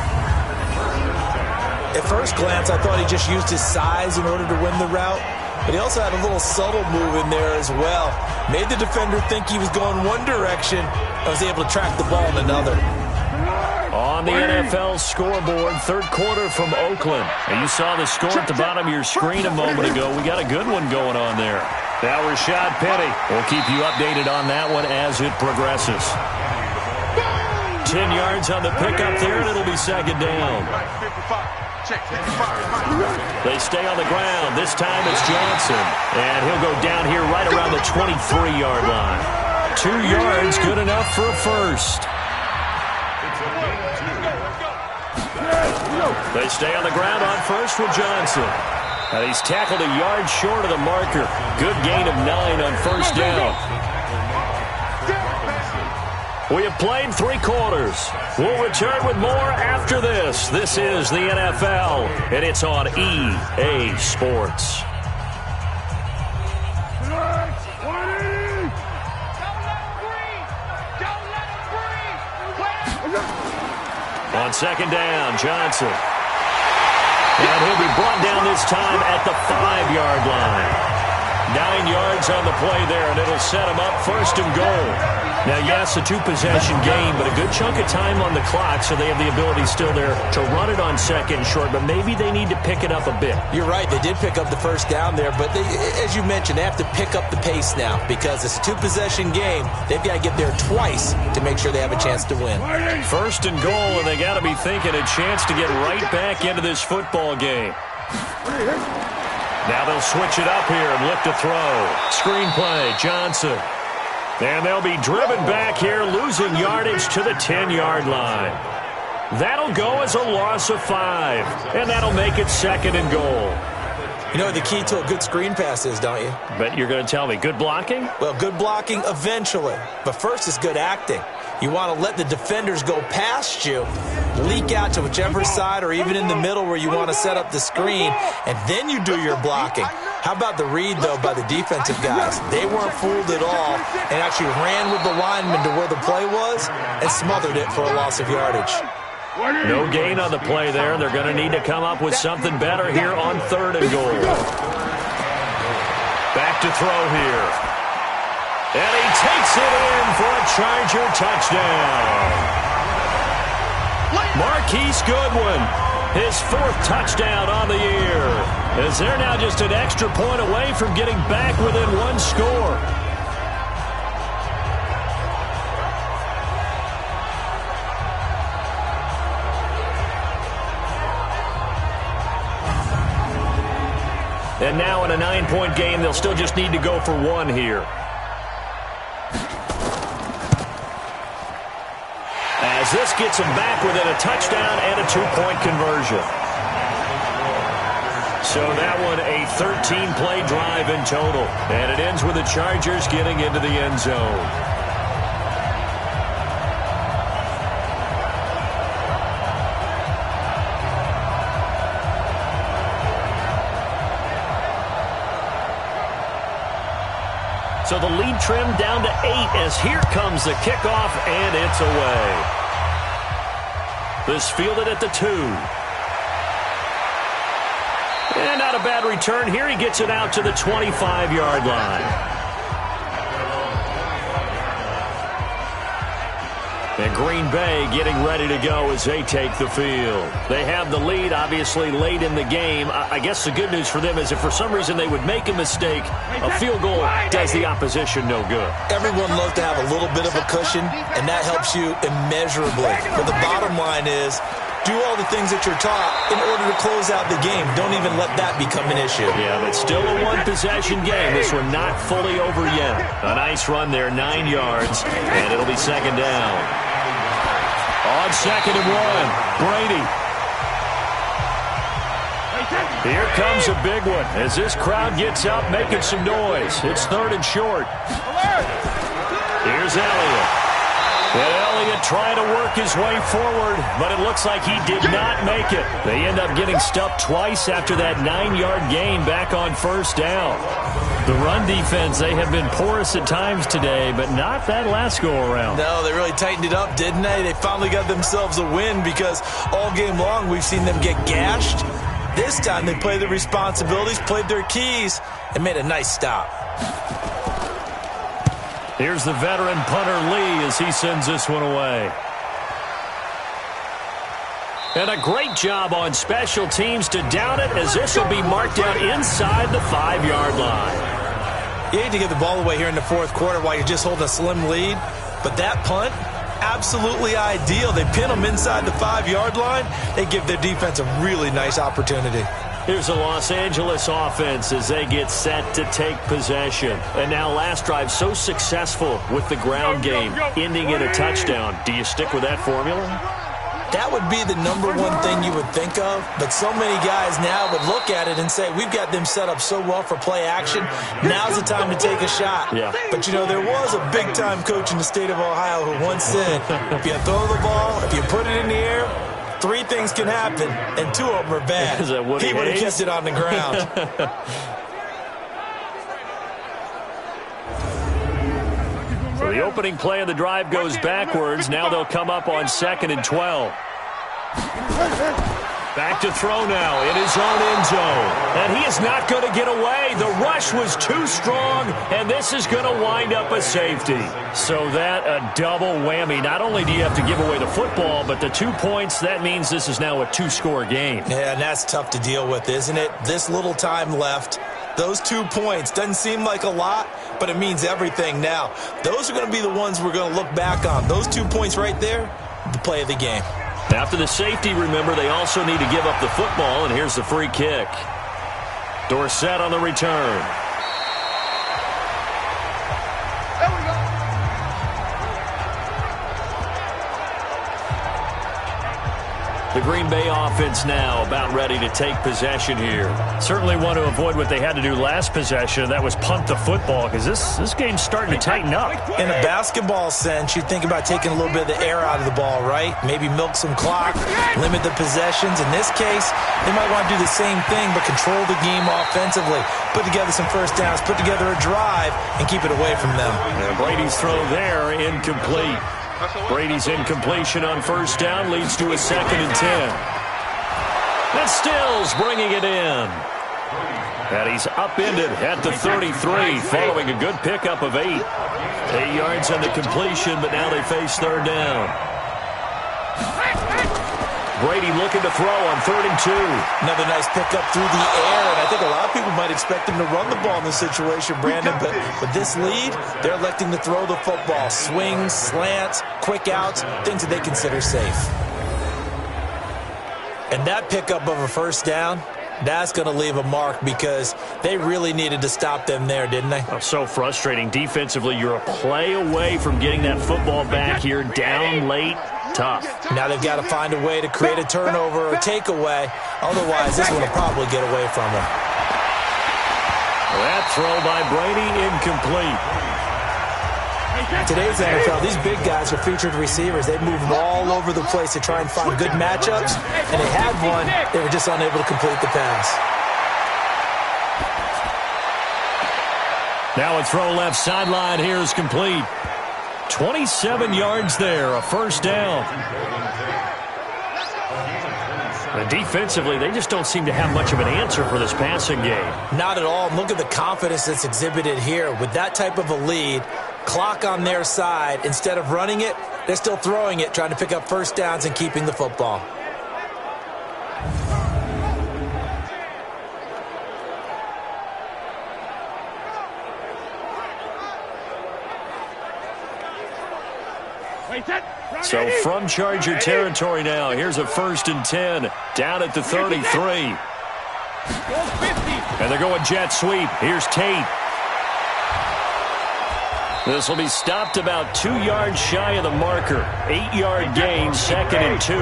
At first glance, I thought he just used his size in order to win the route. But he also had a little subtle move in there as well. Made the defender think he was going one direction and was able to track the ball in another. On the NFL scoreboard, 3rd quarter from Oakland. And you saw the score at the bottom of your screen a moment ago. We got a good one going on there. Now Rashad Penny will keep you updated on that one as it progresses. 10 yards on the pickup there, and it'll be 2nd down. They stay on the ground. This time it's Johnson. And he'll go down here right around the 23-yard line. 2 yards, good enough for a 1st. They stay on the ground on 1st with Johnson. And he's tackled a yard short of the marker. Good gain of 9 on 1st down. We have played 3 quarters. We'll return with more after this. This is the NFL, and it's on EA Sports. On 2nd down, Johnson. And he'll be brought down this time at the 5-yard line. 9 yards on the play there, and it'll set them up first and goal. Now, yes, a two-possession game, but a good chunk of time on the clock, so they have the ability still there to run it on second and short, but maybe they need to pick it up a bit. You're right. They did pick up the first down there, but as you mentioned, they have to pick up the pace now because it's a two-possession game. They've got to get there twice to make sure they have a chance to win. First and goal, and they got to be thinking a chance to get right back into this football game. Now they'll switch it up here and look to throw. Screen play, Johnson. And they'll be driven back here, losing yardage to the 10-yard line. That'll go as a loss of 5, and that'll make it second and goal. You know what the key to a good screen pass is, don't you? But you're going to tell me, good blocking? Well, good blocking eventually. But first is good acting. You want to let the defenders go past you, leak out to whichever side or even in the middle where you want to set up the screen, and then you do your blocking. How about the read, though, by the defensive guys? They weren't fooled at all and actually ran with the lineman to where the play was and smothered it for a loss of yardage. No gain on the play there. They're going to need to come up with something better here on third and goal. Back to throw here. And he takes it in for a Charger touchdown. Marquise Goodwin, his 4th touchdown on the year, as they're now just an extra point away from getting back within 1 score. And now in a 9-point game, they'll still just need to go for 1 here. As this gets them back within a touchdown and a 2-point conversion. So that one a 13-play drive in total. And it ends with the Chargers getting into the end zone. So the lead trimmed down to 8 as here comes the kickoff, and it's away. This fielded at the 2. And not a bad return here. He gets it out to the 25-yard line. And Green Bay getting ready to go as they take the field. They have the lead, obviously, late in the game. I guess the good news for them is if for some reason they would make a mistake, a field goal does the opposition no good. Everyone loves to have a little bit of a cushion, and that helps you immeasurably. But the bottom line is, do all the things that you're taught in order to close out the game. Don't even let that become an issue. Yeah, but still a one-possession game. This one not fully over yet. A nice run there, 9 yards, and it'll be second down. On second and 1, Brady. Here comes a big one as this crowd gets up making some noise. It's third and short. Here's Elliott. And Elliott trying to work his way forward, but it looks like he did not make it. They end up getting stuffed twice after that 9-yard gain back on first down. The run defense, they have been porous at times today, but not that last go-around. No, they really tightened it up, didn't they? They finally got themselves a win because all game long we've seen them get gashed. This time they played their responsibilities, played their keys, and made a nice stop. Here's the veteran punter Lee as he sends this one away. And a great job on special teams to down it as this will be marked down inside the 5-yard line. You hate to get the ball away here in the fourth quarter while you're just holding a slim lead, but that punt, absolutely ideal. They pin them inside the 5-yard line. They give their defense a really nice opportunity. Here's the Los Angeles offense as they get set to take possession. And now last drive so successful with the ground game, ending in a touchdown. Do you stick with that formula? That would be the number one thing you would think of, but so many guys now would look at it and say, we've got them set up so well for play action, now's the time to take a shot. Yeah. But, you know, there was a big-time coach in the state of Ohio who once said, if you throw the ball, if you put it in the air, 3 things can happen, and 2 of them are bad. He would have kept it on the ground. So the opening play of the drive goes backwards. Now they'll come up on second and 12. Back to throw now in his own end zone. And he is not going to get away. The rush was too strong, and this is going to wind up a safety. So that a double whammy. Not only do you have to give away the football, but the 2 points, that means this is now a 2-score game. Yeah, and that's tough to deal with, isn't it? This little time left. Those 2 points doesn't seem like a lot, but it means everything now. Those are going to be the ones we're going to look back on. Those 2 points right there, the play of the game. After the safety, remember, they also need to give up the football, and here's the free kick. Dorsett on the return. There we go. The Green Bay offense now about ready to take possession here. Certainly want to avoid what they had to do last possession, that was punt the football, because this game's starting to tighten up. In a basketball sense, you think about taking a little bit of the air out of the ball, right? Maybe milk some clock, limit the possessions. In this case, they might want to do the same thing, but control the game offensively. Put together some first downs, put together a drive, and keep it away from them. And Brady's throw there, incomplete. Brady's incompletion on first down leads to a 2nd and 10. And Stills bringing it in. And he's upended at the 33 following a good pickup of 8. 8 yards on the completion, but now they face third down. Brady looking to throw on 3rd and 2. Another nice pickup through the air, and I think a lot of people might expect him to run the ball in this situation, Brandon, but with this lead, they're electing to throw the football. Swings, slants, quick outs, things that they consider safe. And that pickup of a first down, that's going to leave a mark because they really needed to stop them there, didn't they? Oh, so frustrating. Defensively, you're a play away from getting that football back here, down late. Tough. Now they've got to find a way to create a turnover or takeaway. Otherwise, this one will probably get away from them. That throw by Brady, incomplete. In today's NFL, these big guys are featured receivers. They move all over the place to try and find good matchups, and they had one. They were just unable to complete the pass. Now a throw left sideline here is complete. 27 yards there, a first down. And defensively, they just don't seem to have much of an answer for this passing game. Not at all. Look at the confidence that's exhibited here. With that type of a lead, clock on their side, instead of running it, they're still throwing it, trying to pick up first downs and keeping the football. So from Charger territory now, here's a 1st and 10 down at the 33. And they're going jet sweep. Here's Tate. This will be stopped about 2 yards shy of the marker. 8-yard gain, 2nd and 2.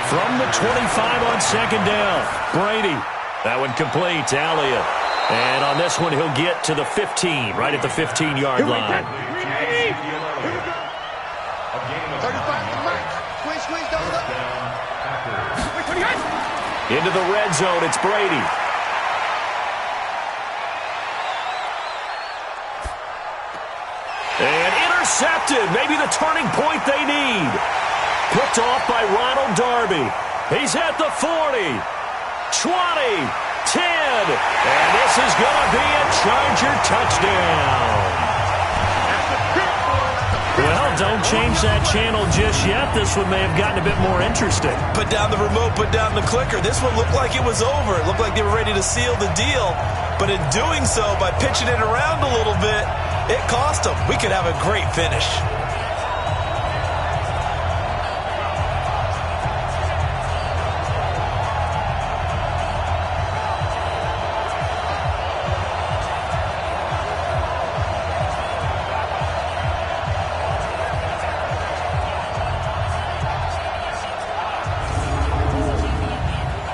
From the 25 on 2nd down, Brady. That one complete to Elliott. And on this one, he'll get to the 15, right at the 15-yard line. Into the red zone, it's Brady. And intercepted, maybe the turning point they need. Picked off by Ronald Darby. He's at the 40, 20, 10, and this is going to be a Charger touchdown. Well, don't change that channel just yet. This one may have gotten a bit more interesting. Put down the remote, put down the clicker. This one looked like it was over. It looked like they were ready to seal the deal. But in doing so, by pitching it around a little bit, it cost them. We could have a great finish.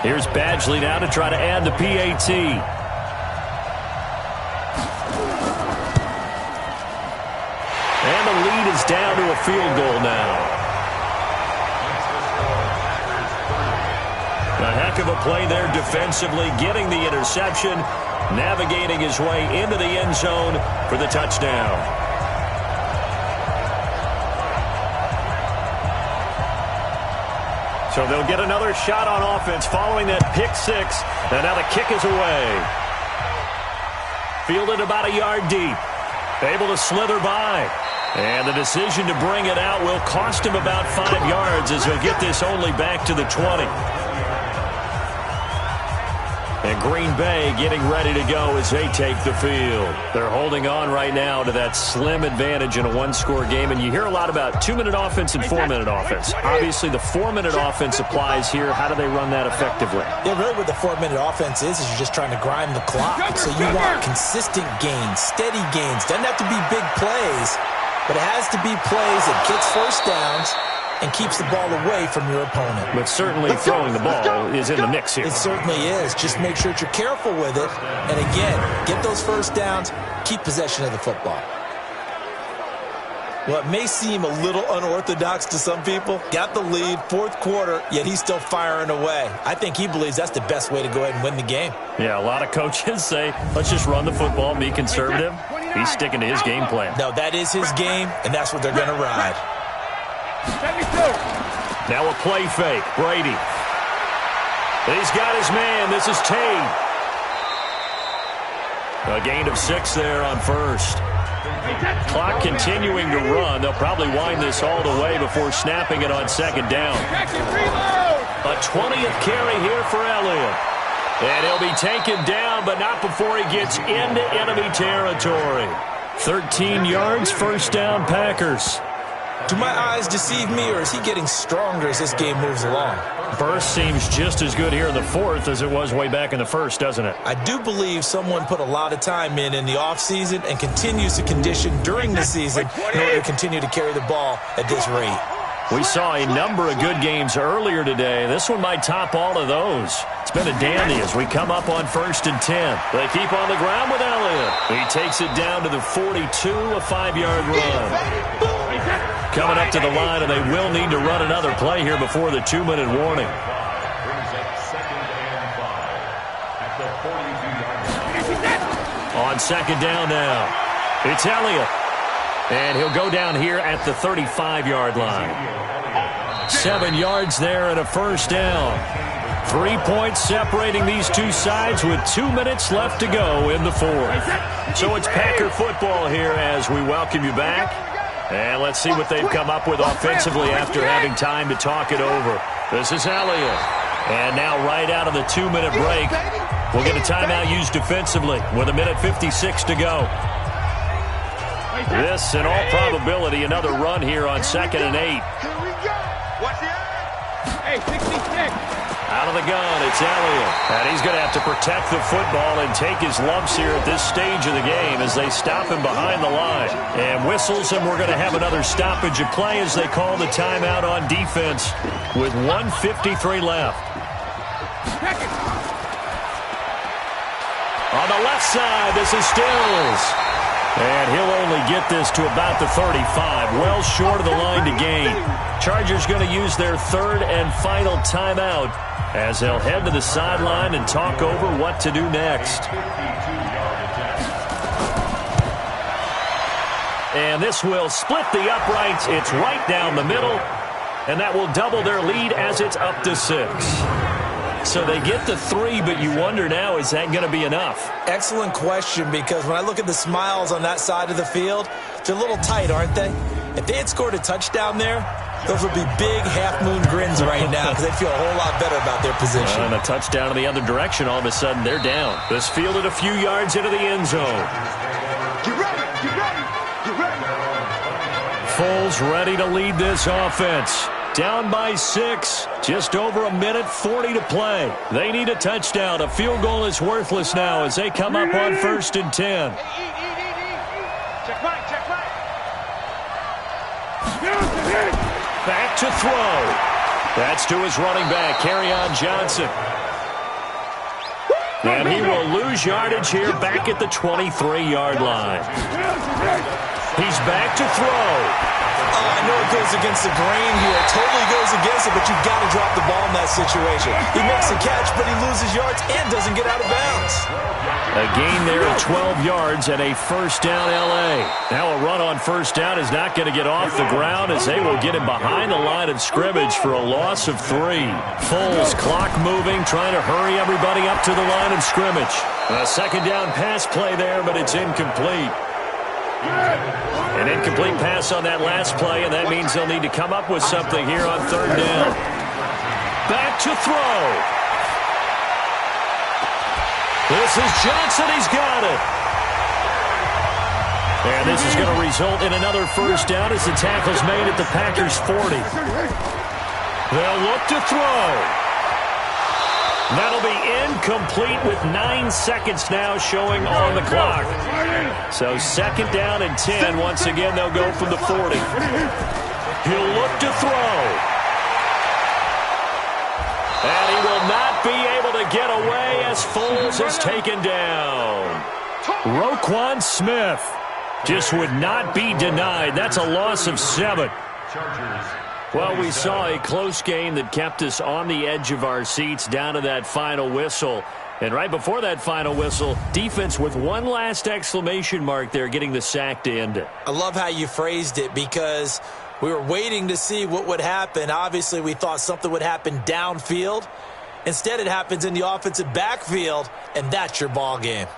Here's Badgley now to try to add the PAT. And the lead is down to a field goal now. A heck of a play there defensively, getting the interception, navigating his way into the end zone for the touchdown. So they'll get another shot on offense following that pick six. And now the kick is away. Fielded about a yard deep. Able to slither by. And the decision to bring it out will cost him about 5 yards as he'll get this only back to the 20. And Green Bay getting ready to go as they take the field. They're holding on right now to that slim advantage in a one-score game. And you hear a lot about 2-minute offense and 4-minute offense. Obviously, the 4-minute offense applies here. How do they run that effectively? Yeah, really what the 4-minute offense is you're just trying to grind the clock. So you want consistent gains, steady gains. Doesn't have to be big plays, but it has to be plays that gets first downs and keeps the ball away from your opponent. But certainly throwing the ball is in the mix here. It certainly is. Just make sure that you're careful with it. And again, get those first downs, keep possession of the football. Well, it may seem a little unorthodox to some people. Got the lead, fourth quarter, yet he's still firing away. I think he believes that's the best way to go ahead and win the game. Yeah, a lot of coaches say, let's just run the football and be conservative. He's sticking to his game plan. No, that is his game, and that's what they're going to ride. Now a play fake. Brady. He's got his man. This is Tate. A gain of 6 there on first. Clock continuing to run. They'll probably wind this all the way before snapping it on second down. A 20th carry here for Elliott. And he'll be taken down, but not before he gets into enemy territory. 13 yards, first down, Packers. Do my eyes deceive me, or is he getting stronger as this game moves along? Burst seems just as good here in the fourth as it was way back in the first, doesn't it? I do believe someone put a lot of time in the offseason and continues to condition during the season in order to continue to carry the ball at this rate. We saw a number of good games earlier today. This one might top all of those. It's been a dandy as we come up on 1st and 10. They keep on the ground with Elliott. He takes it down to the 42, a 5-yard run. Coming up to the line, and they will need to run another play here before the 2-minute warning. Brings up 2nd and 5 at the 42-yard line. On second down now, it's Elliott. And he'll go down here at the 35-yard line. 7 yards there and a first down. 3 points separating these two sides with 2 minutes left to go in the fourth. So it's Packer football here as we welcome you back. And let's see what they've come up with offensively after having time to talk it over. This is Elliott. And now right out of the 2-minute break, we'll get a timeout used defensively with 1:56 to go. This, in all probability, another run here on 2nd and 8. Hey, 66. Out of the gun, it's Elliott. And he's going to have to protect the football and take his lumps here at this stage of the game as they stop him behind the line. And whistles, and we're going to have another stoppage of play as they call the timeout on defense with 1:53 left. On the left side, this is Stills. And he'll only get this to about the 35, well short of the line to gain. Chargers going to use their 3rd and final timeout as they'll head to the sideline and talk over what to do next. And this will split the uprights. It's right down the middle, and that will double their lead as it's up to 6. So they get the 3, but you wonder now, is that going to be enough? Excellent question, because when I look at the smiles on that side of the field, they're a little tight, aren't they? If they had scored a touchdown there, those would be big half-moon grins right now because they'd feel a whole lot better about their position. And a touchdown in the other direction, all of a sudden they're down. This fielded a few yards into the end zone. Get ready, get ready, get ready. Foles ready to lead this offense. Down by 6, just over 1:40 to play. They need a touchdown. A field goal is worthless now as they come up on 1st and 10. Check right, check right. Back to throw. That's to his running back, Kerryon Johnson. And he will lose yardage here back at the 23-yard line. He's back to throw. Oh, I know it goes against the grain here. It totally goes against it, but you've got to drop the ball in that situation. He makes a catch, but he loses yards and doesn't get out of bounds. A gain there of 12 yards and a first down L.A. Now a run on first down is not going to get off the ground as they will get him behind the line of scrimmage for a loss of 3. Foles, clock moving, trying to hurry everybody up to the line of scrimmage. A second down pass play there, but it's incomplete. An incomplete pass on that last play, and that means they'll need to come up with something here on third down. Back to throw. This is Johnson. He's got it. And this is going to result in another first down as the tackle's made at the Packers' 40. They'll look to throw. That'll be incomplete with 9 seconds now showing on the clock. So second down and 10. Once again, they'll go from the 40. He'll look to throw. And he will not be able to get away as Foles is taken down. Roquan Smith just would not be denied. That's a loss of 7. Well, we saw a close game that kept us on the edge of our seats down to that final whistle. And right before that final whistle, defense with one last exclamation mark there, getting the sack to end it. I love how you phrased it because we were waiting to see what would happen. Obviously, we thought something would happen downfield. Instead, it happens in the offensive backfield, and that's your ball game.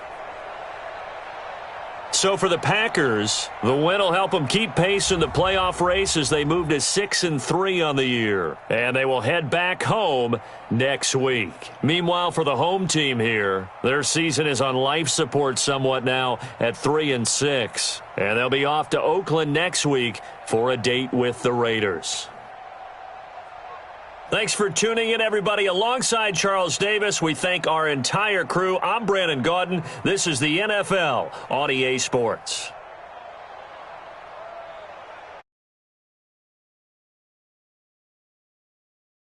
So for the Packers, the win will help them keep pace in the playoff race as they move to 6-3 on the year. And they will head back home next week. Meanwhile, for the home team here, their season is on life support somewhat now at 3-6. And they'll be off to Oakland next week for a date with the Raiders. Thanks for tuning in, everybody. Alongside Charles Davis, we thank our entire crew. I'm Brandon Gaudin. This is the NFL on EA Sports.